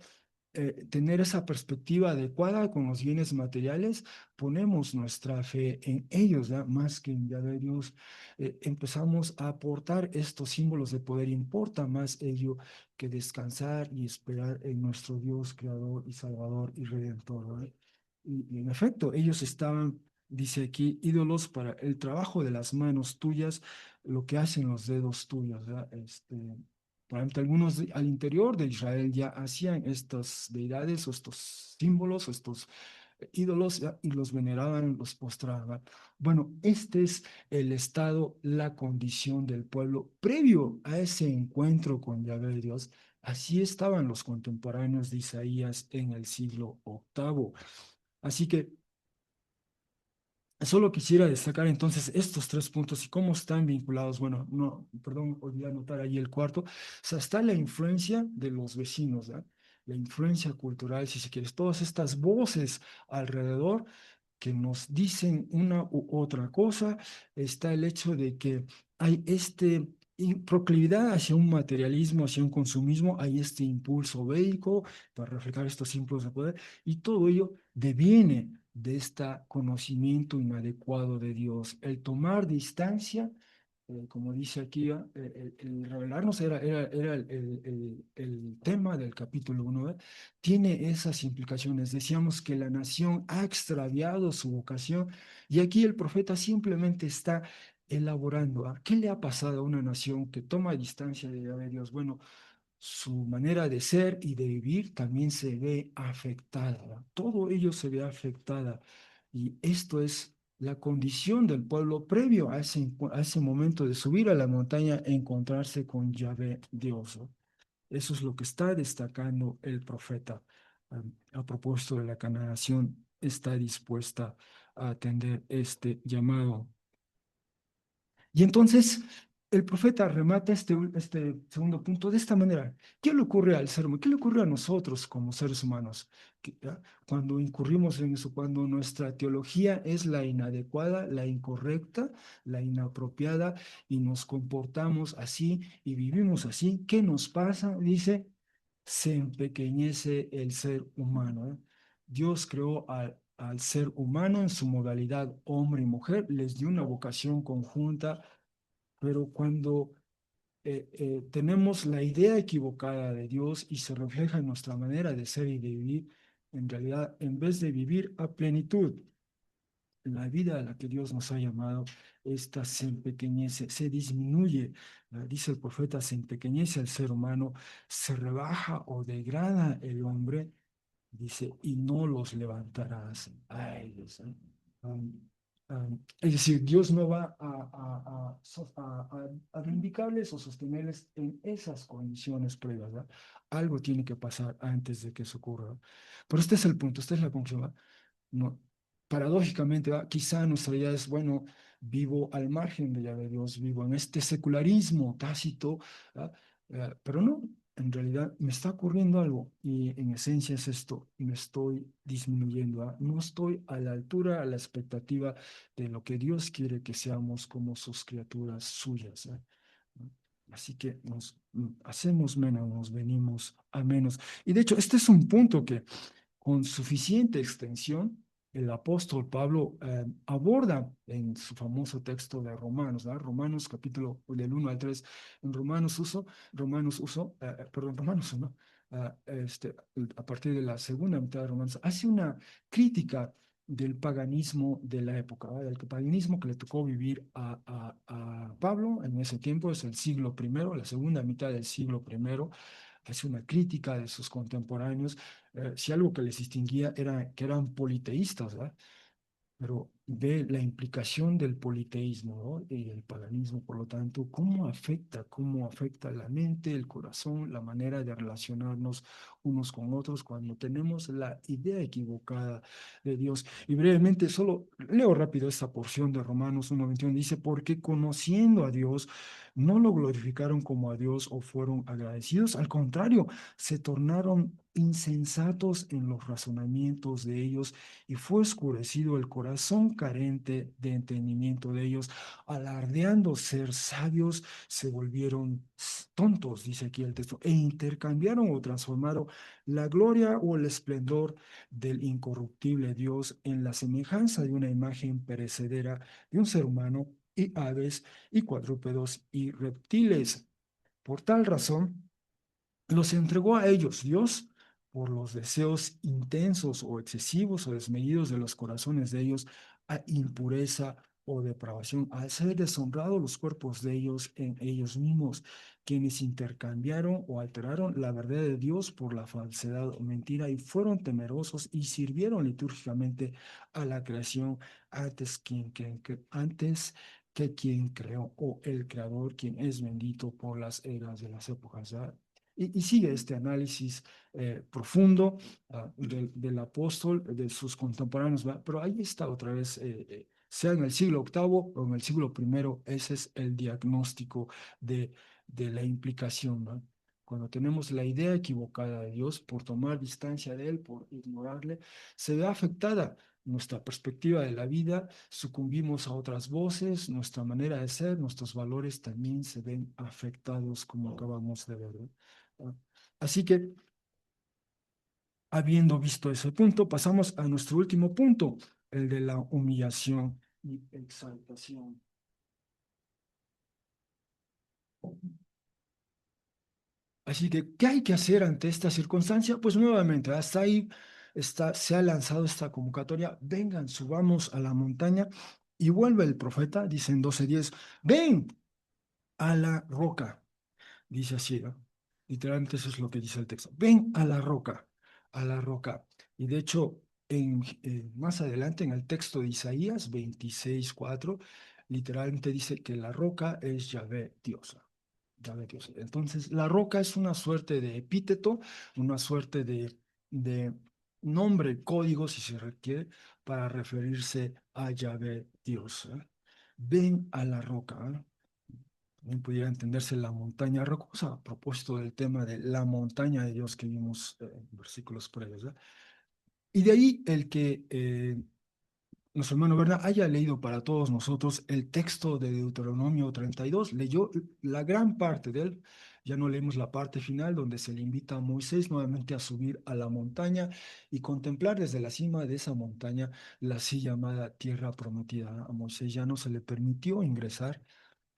Speaker 1: tener esa perspectiva adecuada con los bienes materiales, ponemos nuestra fe en ellos, ¿ya? Más que en Yahvé Dios. Empezamos a aportar estos símbolos de poder. Importa más ello que descansar y esperar en nuestro Dios, Creador y Salvador y Redentor, ¿verdad? Y en efecto, ellos estaban, dice aquí, ídolos para el trabajo de las manos tuyas, lo que hacen los dedos tuyos, ¿verdad? Probablemente algunos al interior de Israel ya hacían estas deidades o estos símbolos o estos ídolos, ¿ya? Y los veneraban, los postraban. Bueno, este es el estado, la condición del pueblo previo a ese encuentro con Yahvé Dios. Así estaban los contemporáneos de Isaías en el siglo octavo. Así que solo quisiera destacar entonces estos tres puntos y cómo están vinculados. Bueno, no, perdón, olvidé anotar ahí el cuarto. O sea, está la influencia de los vecinos, ¿verdad? La influencia cultural, si se quieres, todas estas voces alrededor que nos dicen una u otra cosa. Está el hecho de que hay proclividad hacia un materialismo, hacia un consumismo, hay este impulso bélico para reflejar estos impulsos de poder, y todo ello deviene de este conocimiento inadecuado de Dios. El tomar distancia, como dice aquí, el revelarnos era el tema del capítulo 1, tiene esas implicaciones. Decíamos que la nación ha extraviado su vocación y aquí el profeta simplemente está elaborando. ¿Qué le ha pasado a una nación que toma distancia de Yahvé Dios? Bueno, su manera de ser y de vivir también se ve afectada, ¿verdad? Todo ello se ve afectada y esto es la condición del pueblo previo a ese momento de subir a la montaña e encontrarse con Yahvé Dios, ¿no? Eso es lo que está destacando el profeta a propósito de la que la nación está dispuesta a atender este llamado. Y entonces el profeta remata este segundo punto de esta manera. ¿Qué le ocurre al ser humano? ¿Qué le ocurre a nosotros como seres humanos? Cuando incurrimos en eso, cuando nuestra teología es la inadecuada, la incorrecta, la inapropiada y nos comportamos así y vivimos así, ¿qué nos pasa? Dice, se empequeñece el ser humano, ¿eh? Dios creó al ser humano en su modalidad hombre y mujer, les dio una vocación conjunta, pero cuando tenemos la idea equivocada de Dios y se refleja en nuestra manera de ser y de vivir, en realidad, en vez de vivir a plenitud la vida a la que Dios nos ha llamado, esta se empequeñece, se disminuye. Dice el profeta, se empequeñece el ser humano, se rebaja o degrada el hombre, dice, y no los levantarás. Ay, Dios, ¿eh? Um, es decir, Dios no va a vindicarles o sostenerles en esas condiciones previas, ¿verdad? Algo tiene que pasar antes de que eso ocurra. Pero este es el punto, esta es la conclusión, ¿verdad? No, paradójicamente, ¿va? Quizá nuestra idea es, bueno, vivo al margen de Yahvé Dios, vivo en este secularismo tácito, ¿va? Pero no, en realidad me está ocurriendo algo y en esencia es esto, me estoy disminuyendo, ¿va? No estoy a la altura, a la expectativa de lo que Dios quiere que seamos como sus criaturas suyas, ¿eh? Así que nos hacemos menos, nos venimos a menos. Y de hecho, este es un punto que con suficiente extensión, el apóstol Pablo aborda en su famoso texto de Romanos, ¿verdad? Romanos capítulo del 1 al 3. En Romanos 1, a partir de la segunda mitad de Romanos, hace una crítica del paganismo de la época, ¿verdad? Del paganismo que le tocó vivir a Pablo en ese tiempo, es el siglo primero, la segunda mitad del siglo primero, hace una crítica de sus contemporáneos. Si algo que les distinguía era que eran politeístas, ¿verdad? pero ve la implicación del politeísmo, ¿no? Y el paganismo, por lo tanto, cómo afecta la mente, el corazón, la manera de relacionarnos unos con otros cuando tenemos la idea equivocada de Dios. Y brevemente, solo leo rápido esta porción de Romanos 1:21, dice, porque conociendo a Dios, no lo glorificaron como a Dios o fueron agradecidos, al contrario, se tornaron insensatos en los razonamientos de ellos y fue oscurecido el corazón carente de entendimiento de ellos, alardeando ser sabios, se volvieron tontos, dice aquí el texto, e intercambiaron o transformaron la gloria o el esplendor del incorruptible Dios en la semejanza de una imagen perecedera de un ser humano y aves y cuadrúpedos y reptiles. Por tal razón, los entregó a ellos Dios por los deseos intensos o excesivos o desmedidos de los corazones de ellos a impureza o depravación, al ser deshonrados los cuerpos de ellos en ellos mismos, quienes intercambiaron o alteraron la verdad de Dios por la falsedad o mentira y fueron temerosos y sirvieron litúrgicamente a la creación antes que quien creó o el creador, quien es bendito por las eras de las épocas. ¿Verdad? Y sigue este análisis profundo del apóstol, de sus contemporáneos, ¿verdad? Pero ahí está otra vez, sea en el siglo octavo o en el siglo primero, ese es el diagnóstico de la implicación, ¿no? Cuando tenemos la idea equivocada de Dios, por tomar distancia de Él, por ignorarle, se ve afectada nuestra perspectiva de la vida, sucumbimos a otras voces, nuestra manera de ser, nuestros valores también se ven afectados, como acabamos de ver, ¿no? Ah, Así que, habiendo visto ese punto, pasamos a nuestro último punto, el de la humillación y exaltación. Así que, ¿qué hay que hacer ante esta circunstancia? Pues nuevamente, hasta ahí se ha lanzado esta convocatoria, vengan, subamos a la montaña, y vuelve el profeta, dice en 12:10, ven a la roca. Dice así, ¿no? Literalmente eso es lo que dice el texto. Ven a la roca, a la roca. Y de hecho, más adelante en el texto de Isaías 26:4, literalmente dice que la roca es Yahvé Dios. Yahvé Dios. Entonces, la roca es una suerte de epíteto, una suerte de nombre, código, si se requiere, para referirse a Yahvé Dios. Ven a la roca. También pudiera entenderse la montaña rocosa, a propósito del tema de la montaña de Dios que vimos en versículos previos. ¿Eh? Y de ahí el que nuestro hermano Berna haya leído para todos nosotros el texto de Deuteronomio 32, leyó la gran parte de él, ya no leemos la parte final donde se le invita a Moisés nuevamente a subir a la montaña y contemplar desde la cima de esa montaña la así llamada tierra prometida. A Moisés ya no se le permitió ingresar,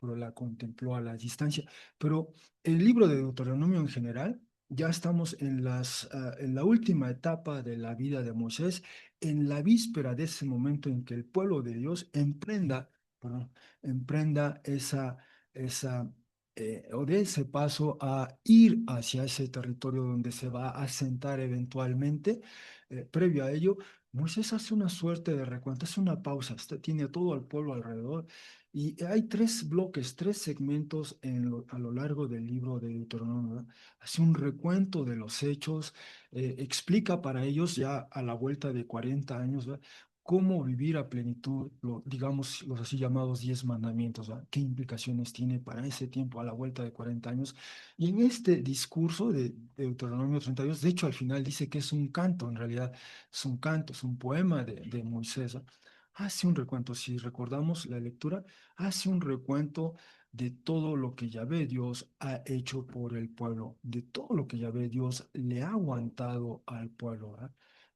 Speaker 1: pero la contempló a la distancia. Pero el libro de Deuteronomio en general, ya estamos en la última etapa de la vida de Moisés, en la víspera de ese momento en que el pueblo de Dios perdón, emprenda o de ese paso a ir hacia ese territorio donde se va a asentar eventualmente. Previo a ello, Moisés hace una suerte de recuento, hace una pausa, tiene todo al pueblo alrededor y hay tres bloques, tres segmentos a lo largo del libro de Deuteronomio, ¿verdad? Hace un recuento de los hechos, explica para ellos ya a la vuelta de 40 años, ¿verdad? Cómo vivir a plenitud, digamos, los así llamados 10 mandamientos, ¿verdad? ¿Qué implicaciones tiene para ese tiempo a la vuelta de 40 años? Y en este discurso de Deuteronomio 32, de hecho al final dice que es un canto, en realidad es un canto, es un poema de Moisés, ¿verdad? Hace un recuento, si recordamos la lectura, hace un recuento de todo lo que Yahvé Dios ha hecho por el pueblo, de todo lo que Yahvé Dios le ha aguantado al pueblo, ¿verdad?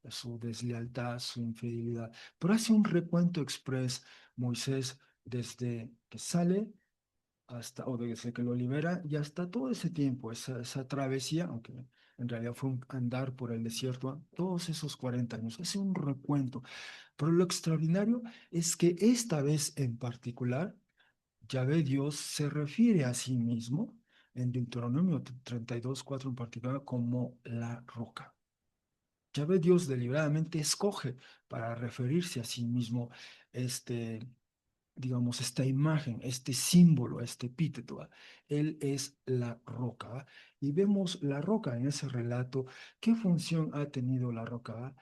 Speaker 1: Su deslealtad, su infidelidad. Pero hace un recuento express Moisés desde que sale o desde que lo libera y hasta todo ese tiempo, esa travesía, aunque en realidad fue un andar por el desierto, ¿ah? Todos esos 40 años, hace un recuento. Pero lo extraordinario es que esta vez en particular, Yahvé Dios se refiere a sí mismo en Deuteronomio 32:4 en particular como la roca. Yahvé Dios deliberadamente escoge para referirse a sí mismo este, digamos, esta imagen, este símbolo, este epíteto. ¿Va? Él es la roca. ¿Va? Y vemos la roca en ese relato. ¿Qué función ha tenido la roca? ¿Va?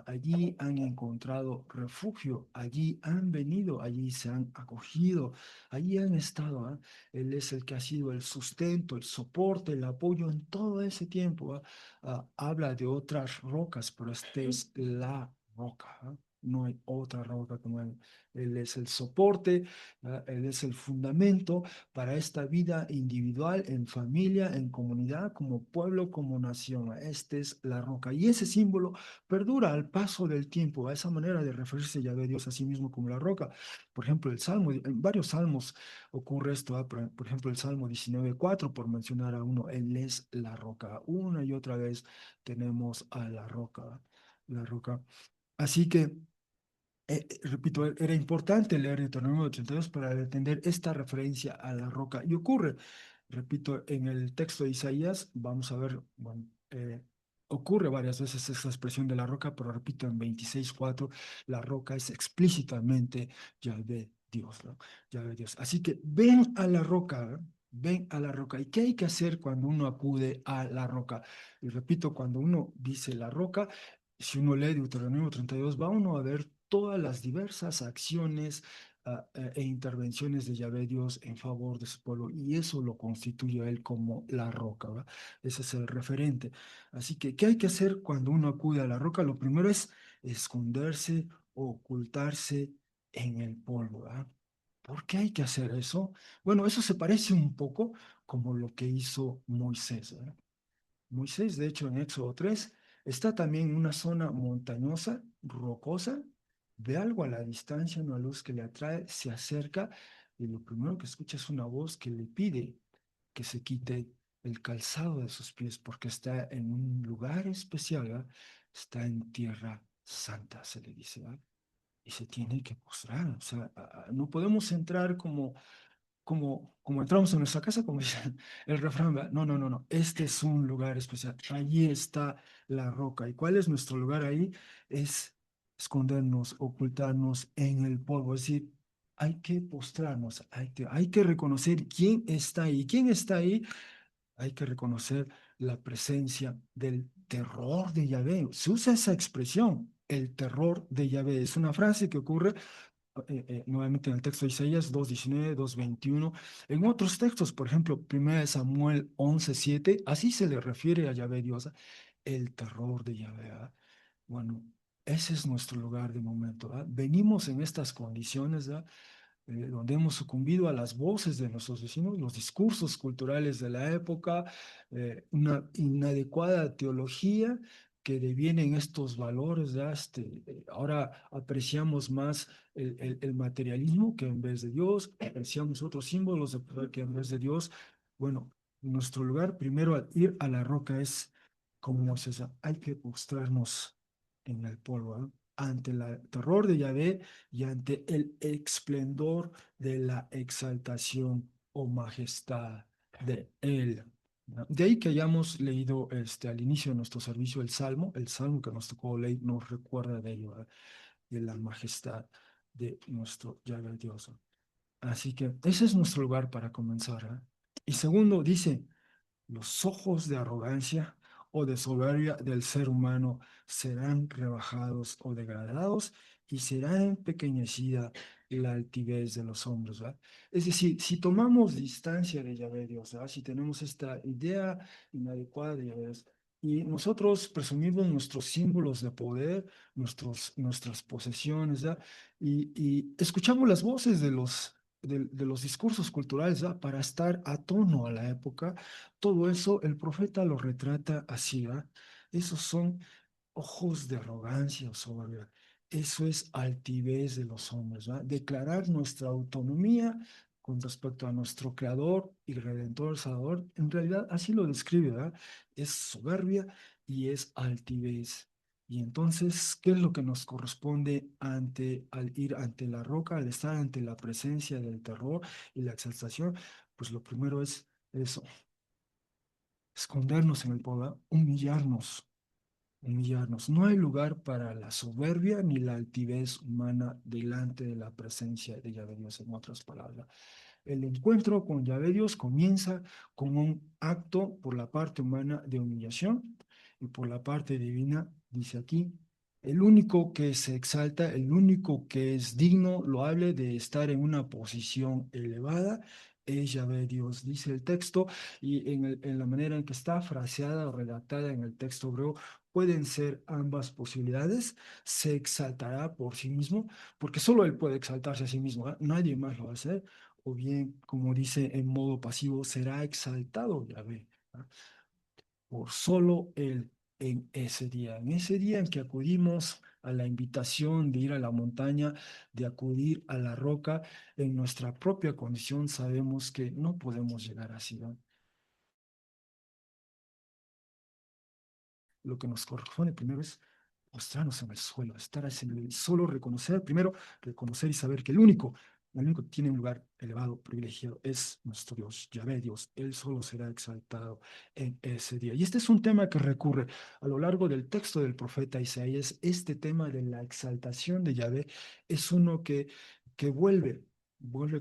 Speaker 1: Allí han encontrado refugio, allí han venido, allí se han acogido, allí han estado. ¿Va? Él es el que ha sido el sustento, el soporte, el apoyo en todo ese tiempo. ¿Va? Habla de otras rocas, pero esta es la roca. ¿Va? No hay otra roca como él. Él es el soporte, Él es el fundamento para esta vida individual, en familia, en comunidad, como pueblo, como nación. Esta es la roca. Y ese símbolo perdura al paso del tiempo, a esa manera de referirse ya a Dios a sí mismo como la roca. Por ejemplo, el Salmo, en varios salmos ocurre esto. Por ejemplo, el Salmo 19:4, por mencionar a uno, Él es la roca. Una y otra vez tenemos a la roca, la roca. Así que repito, era importante leer Deuteronomio 82 para entender esta referencia a la roca. Y ocurre, repito, en el texto de Isaías, vamos a ver, bueno, ocurre varias veces esta expresión de la roca, pero repito, en 26:4, la roca es explícitamente Yahvé Dios, ¿no? Yahvé Dios. Así que ven a la roca, ¿eh? Ven a la roca. ¿Y qué hay que hacer cuando uno acude a la roca? Y repito, cuando uno dice la roca, si uno lee Deuteronomio 32, va uno a ver todas las diversas acciones e intervenciones de Yahvé Dios en favor de su pueblo, y eso lo constituye a él como la roca, ¿va? Ese es el referente. Así que, ¿qué hay que hacer cuando uno acude a la roca? Lo primero es esconderse o ocultarse en el polvo, ¿va? ¿Por qué hay que hacer eso? Bueno, eso se parece un poco como lo que hizo Moisés, ¿verdad? Moisés, de hecho, en Éxodo 3, está también en una zona montañosa, rocosa, ve algo a la distancia, una luz que le atrae, se acerca y lo primero que escucha es una voz que le pide que se quite el calzado de sus pies porque está en un lugar especial, ¿verdad? Está en tierra santa, se le dice, ¿verdad? Y se tiene que postrar, o sea, no podemos entrar como entramos en nuestra casa, como dice el refrán, ¿verdad? No, no, no, no, este es un lugar especial, allí está la roca. ¿Y cuál es nuestro lugar ahí? Es escondernos, ocultarnos en el polvo, es decir, hay que postrarnos, hay que reconocer quién está ahí. ¿Quién está ahí? Hay que reconocer la presencia del terror de Yahvé. Se usa esa expresión, el terror de Yahvé. Es una frase que ocurre nuevamente en el texto de Isaías 2:19, 2:21. En otros textos, por ejemplo, 1 Samuel 11:7, así se le refiere a Yahvé Dios, el terror de Yahvé. ¿Ah? Bueno, ese es nuestro lugar de momento. ¿Ah? Venimos en estas condiciones, ¿ah? Donde hemos sucumbido a las voces de nuestros vecinos, los discursos culturales de la época, una inadecuada teología que devienen estos valores. ¿Ya? Ahora apreciamos más el materialismo que en vez de Dios, apreciamos otros símbolos de poder que en vez de Dios. Bueno, nuestro lugar primero al ir a la roca es como Moisés, hay que postrarnos en el polvo, ¿eh? Ante el terror de Yahvé y ante el esplendor de la exaltación o majestad de Él. ¿No? De ahí que hayamos leído al inicio de nuestro servicio el salmo que nos tocó leer nos recuerda de ello, ¿verdad? De la majestad de nuestro Yahvé Dios. Así que ese es nuestro lugar para comenzar. ¿Eh? Y segundo, dice, los ojos de arrogancia o de soberbia del ser humano serán rebajados o degradados y será empequeñecida la altivez de los hombres, ¿verdad? Es decir, si tomamos distancia de Yahvé Dios, ¿verdad? Si tenemos esta idea inadecuada de Yahvé Dios, y nosotros presumimos nuestros símbolos de poder, nuestras posesiones, ¿verdad? Y escuchamos las voces de los discursos culturales, ¿verdad? Para estar a tono a la época, todo eso el profeta lo retrata así, ¿verdad? Esos son ojos de arrogancia o soberbia. Eso es altivez de los hombres, ¿verdad? Declarar nuestra autonomía con respecto a nuestro Creador y Redentor Salvador, en realidad así lo describe, ¿verdad? Es soberbia y es altivez. Y entonces, ¿qué es lo que nos corresponde al ir ante la roca, al estar ante la presencia del terror y la exaltación? Pues lo primero es eso, escondernos en el polvo, humillarnos, humillarnos. No hay lugar para la soberbia ni la altivez humana delante de la presencia de Yahvé Dios, en otras palabras. El encuentro con Yahvé Dios comienza con un acto por la parte humana de humillación y por la parte divina, dice aquí, el único que se exalta, el único que es digno, loable de estar en una posición elevada, es Yahvé Dios, dice el texto, y en la manera en que está fraseada o redactada en el texto hebreo, pueden ser ambas posibilidades. Se exaltará por sí mismo, porque solo él puede exaltarse a sí mismo, ¿eh? Nadie más lo va a hacer, o bien, como dice en modo pasivo, será exaltado Yahvé, ¿ah? Por solo Él en ese día en que acudimos a la invitación de ir a la montaña, de acudir a la roca, en nuestra propia condición sabemos que no podemos llegar así, ¿no? Lo que nos corresponde primero es postrarnos en el suelo, estar así en el solo reconocer, primero reconocer y saber que el único que tiene un lugar elevado, privilegiado, es nuestro Dios, Yahvé Dios. Él solo será exaltado en ese día. Y este es un tema que recurre a lo largo del texto del profeta Isaías. Este tema de la exaltación de Yahvé es uno que vuelve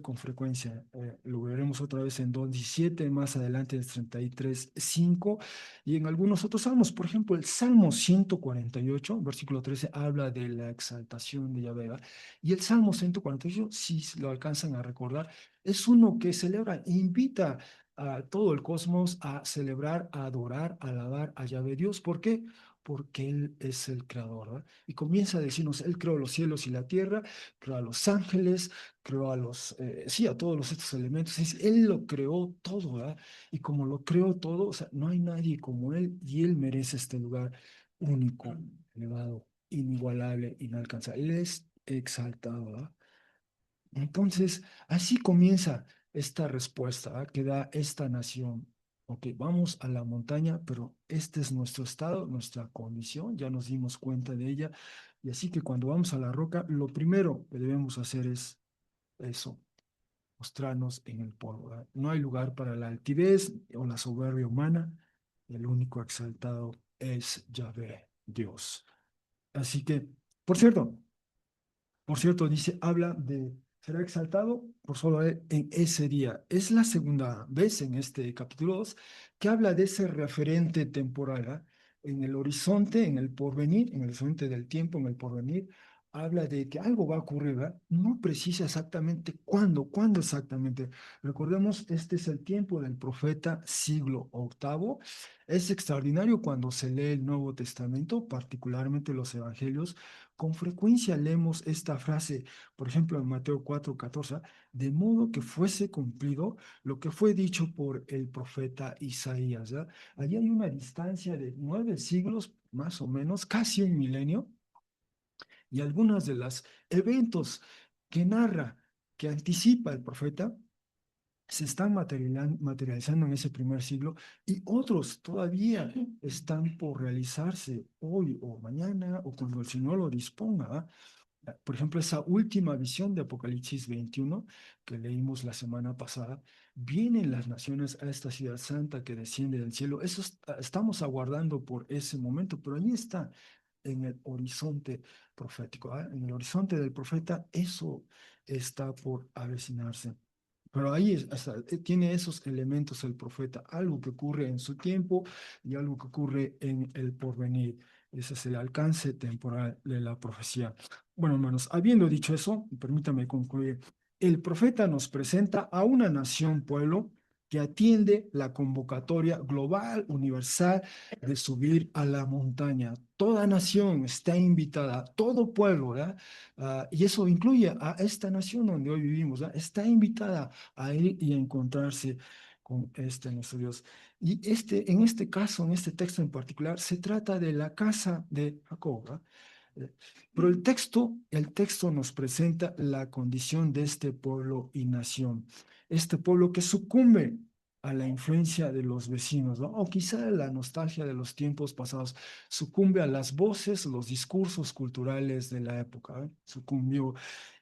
Speaker 1: con frecuencia. Lo veremos otra vez en 2:17, más adelante en 33:5 y en algunos otros salmos. Por ejemplo, el Salmo 148, versículo 13, habla de la exaltación de Yahvé, ¿verdad? Y el Salmo 148, si lo alcanzan a recordar, es uno que celebra, invita a todo el cosmos a celebrar, a adorar, a alabar a Yahvé Dios. ¿Por qué? Porque Él es el creador, ¿verdad? Y comienza a decirnos, Él creó los cielos y la tierra, creó a los ángeles, creó sí, a todos estos elementos. Él lo creó todo, ¿verdad? Y como lo creó todo, o sea, no hay nadie como Él y Él merece este lugar único, elevado, inigualable, inalcanzable. Él es exaltado, ¿verdad? Entonces, así comienza esta respuesta, ¿verdad? Que da esta nación. Ok, vamos a la montaña, pero este es nuestro estado, nuestra condición, ya nos dimos cuenta de ella. Y así que cuando vamos a la roca, lo primero que debemos hacer es eso, mostrarnos en el polvo, ¿verdad? No hay lugar para la altivez o la soberbia humana. El único exaltado es Yahvé, Dios. Así que, por cierto, dice, habla de, será exaltado por solo él en ese día. Es la segunda vez en este capítulo 2 que habla de ese referente temporal, ¿ah? En el horizonte, en el porvenir, en el horizonte del tiempo, en el porvenir, habla de que algo va a ocurrir, ¿verdad? No precisa exactamente cuándo exactamente. Recordemos, este es el tiempo del profeta siglo octavo. Es extraordinario cuando se lee el Nuevo Testamento, particularmente los evangelios. Con frecuencia leemos esta frase, por ejemplo, en Mateo 4:14, de modo que fuese cumplido lo que fue dicho por el profeta Isaías, ¿ya? Allí hay una distancia de 9 siglos, más o menos, casi un milenio, y algunos de los eventos que narra, que anticipa el profeta, se están materializando en ese primer siglo y otros todavía están por realizarse hoy o mañana o cuando el Señor lo disponga, ¿ah? Por ejemplo, esa última visión de Apocalipsis 21 que leímos la semana pasada, vienen las naciones a esta ciudad santa que desciende del cielo. Eso estamos aguardando por ese momento, pero ahí está en el horizonte profético, ¿ah? En el horizonte del profeta, eso está por avecinarse. Pero ahí tiene esos elementos el profeta, algo que ocurre en su tiempo y algo que ocurre en el porvenir. Ese es el alcance temporal de la profecía. Bueno, hermanos, habiendo dicho eso, permítame concluir. El profeta nos presenta a una nación, pueblo, que atiende la convocatoria global, universal, de subir a la montaña. Toda nación está invitada, todo pueblo, ¿verdad? Y eso incluye a esta nación donde hoy vivimos, ¿verdad? Está invitada a ir y a encontrarse con este nuestro Dios. Y en este caso, en este texto en particular, se trata de la casa de Jacob, ¿verdad? Eh, Pero el texto nos presenta la condición de este pueblo y nación, este pueblo que sucumbe a la influencia de los vecinos, ¿no? O quizá la nostalgia de los tiempos pasados, sucumbe a las voces, los discursos culturales de la época, ¿eh? Sucumbió.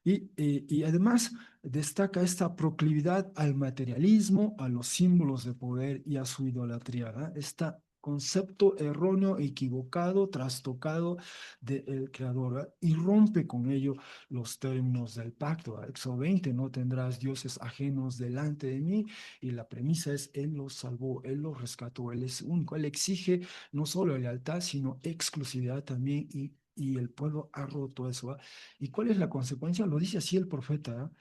Speaker 1: Y además destaca esta proclividad al materialismo, a los símbolos de poder y a su idolatría, ¿verdad? Esta concepto erróneo, equivocado, trastocado del Creador, ¿verdad? Y rompe con ello los términos del pacto, ¿verdad? Éxodo 20, no tendrás dioses ajenos delante de mí, y la premisa es, Él los salvó, Él los rescató, Él es único, Él exige no solo lealtad, sino exclusividad también, y el pueblo ha roto eso, ¿verdad? ¿Y cuál es la consecuencia? Lo dice así el profeta, ¿verdad?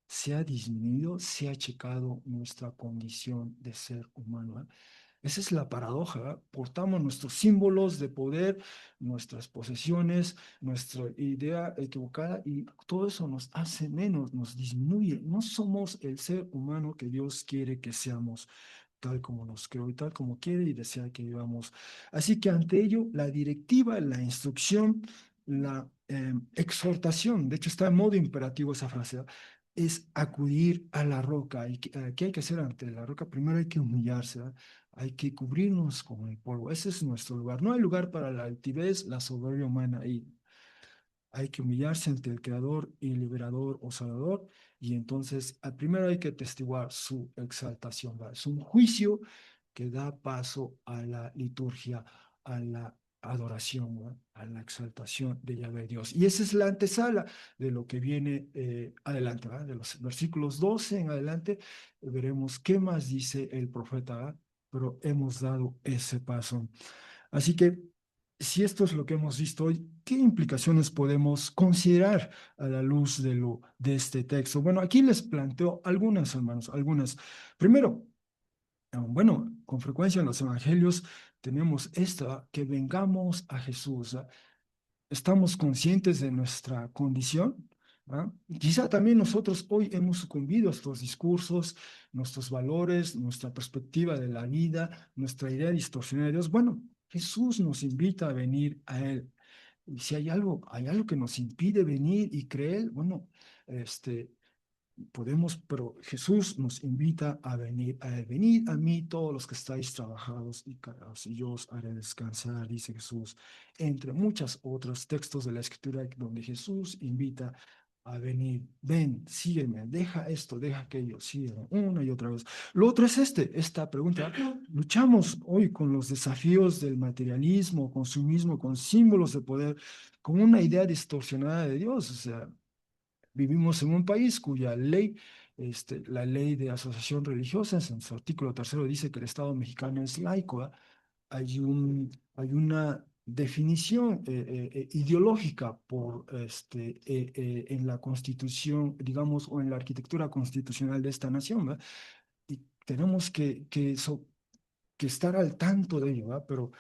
Speaker 1: Se ha disminuido, se ha achicado nuestra condición de ser humano, ¿verdad? Esa es la paradoja, ¿verdad? Portamos nuestros símbolos de poder, nuestras posesiones, nuestra idea equivocada, y todo eso nos hace menos, nos disminuye. No somos el ser humano que Dios quiere que seamos, tal como nos creó y tal como quiere y desea que vivamos. Así que ante ello, la directiva, la instrucción, la exhortación, de hecho está en modo imperativo esa frase, ¿verdad? Es acudir a la roca. ¿Y qué hay que hacer ante la roca? Primero hay que humillarse, ¿verdad? Hay que cubrirnos con el polvo. Ese es nuestro lugar. No hay lugar para la altivez, la soberbia humana. Y hay que humillarse ante el Creador y Liberador o Salvador. Y entonces, al primero hay que testiguar su exaltación, ¿verdad? Es un juicio que da paso a la liturgia, a la adoración, ¿verdad? A la exaltación de Yahvé Dios. Y esa es la antesala de lo que viene adelante, ¿verdad? De los versículos 12 en adelante, veremos qué más dice el profeta, ¿verdad? Pero hemos dado ese paso. Así que, si esto es lo que hemos visto hoy, ¿qué implicaciones podemos considerar a la luz de este texto? Bueno, aquí les planteo algunas, hermanos, algunas. Primero, bueno, con frecuencia en los evangelios tenemos esta, que vengamos a Jesús. Estamos conscientes de nuestra condición, ¿ah? Quizá también nosotros hoy hemos sucumbido a estos discursos, nuestros valores, nuestra perspectiva de la vida, nuestra idea distorsionada de Dios. Bueno, Jesús nos invita a venir a Él. Y si hay algo que nos impide venir y creer, bueno, este, podemos, pero Jesús nos invita a venir, venid a mí todos los que estáis trabajados y cargados, y yo os haré descansar, dice Jesús, entre muchos otros textos de la Escritura donde Jesús invita a venir, ven, sígueme, deja esto, deja aquello, sígueme, una y otra vez. Lo otro es esta pregunta, luchamos hoy con los desafíos del materialismo, consumismo, con símbolos de poder, con una idea distorsionada de Dios, o sea, vivimos en un país cuya ley, la ley de asociación religiosa, en su artículo tercero dice que el Estado mexicano es laico, ¿verdad? Hay una definición ideológica en la Constitución, digamos, o en la arquitectura constitucional de esta nación, ¿verdad? Y tenemos que estar al tanto de ello, ¿va? Pero,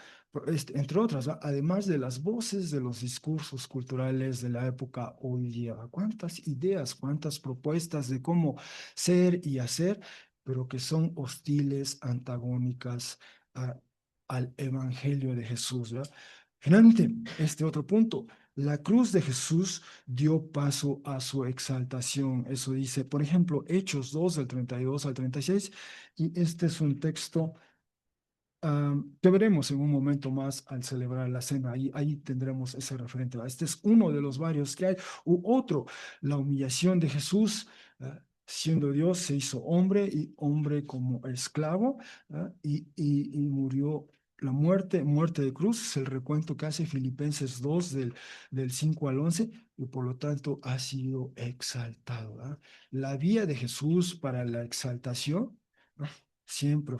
Speaker 1: entre otras, ¿va? Además de las voces de los discursos culturales de la época hoy día, ¿va? Cuántas ideas, cuántas propuestas de cómo ser y hacer, pero que son hostiles, antagónicas a- al Evangelio de Jesús, ¿va? Finalmente, este otro punto, la cruz de Jesús dio paso a su exaltación. Eso dice, por ejemplo, Hechos 2 del 32 al 36, y este es un texto que veremos en un momento más al celebrar la cena. Ahí tendremos ese referente. Este es uno de los varios que hay. U otro, la humillación de Jesús, siendo Dios, se hizo hombre y hombre como esclavo, y murió. La muerte de cruz, es el recuento que hace Filipenses 2 del 5 al 11, y por lo tanto ha sido exaltado, ¿verdad? La vía de Jesús para la exaltación, siempre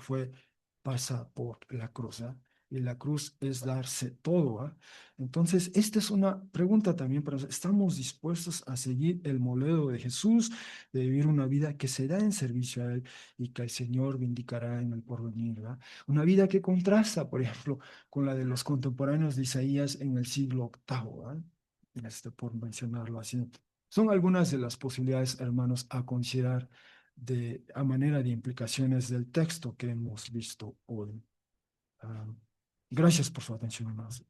Speaker 1: pasa por la cruz, ¿ah? Y la cruz es darse todo, ¿ah? Entonces, esta es una pregunta también para nosotros. ¿Estamos dispuestos a seguir el modelo de Jesús, de vivir una vida que se da en servicio a Él y que el Señor vindicará en el porvenir, ¿verdad? Una vida que contrasta, por ejemplo, con la de los contemporáneos de Isaías en el siglo octavo, ¿ah? Por mencionarlo así. Son algunas de las posibilidades, hermanos, a considerar a manera de implicaciones del texto que hemos visto hoy. Ah, gracias por su atención, hermanos.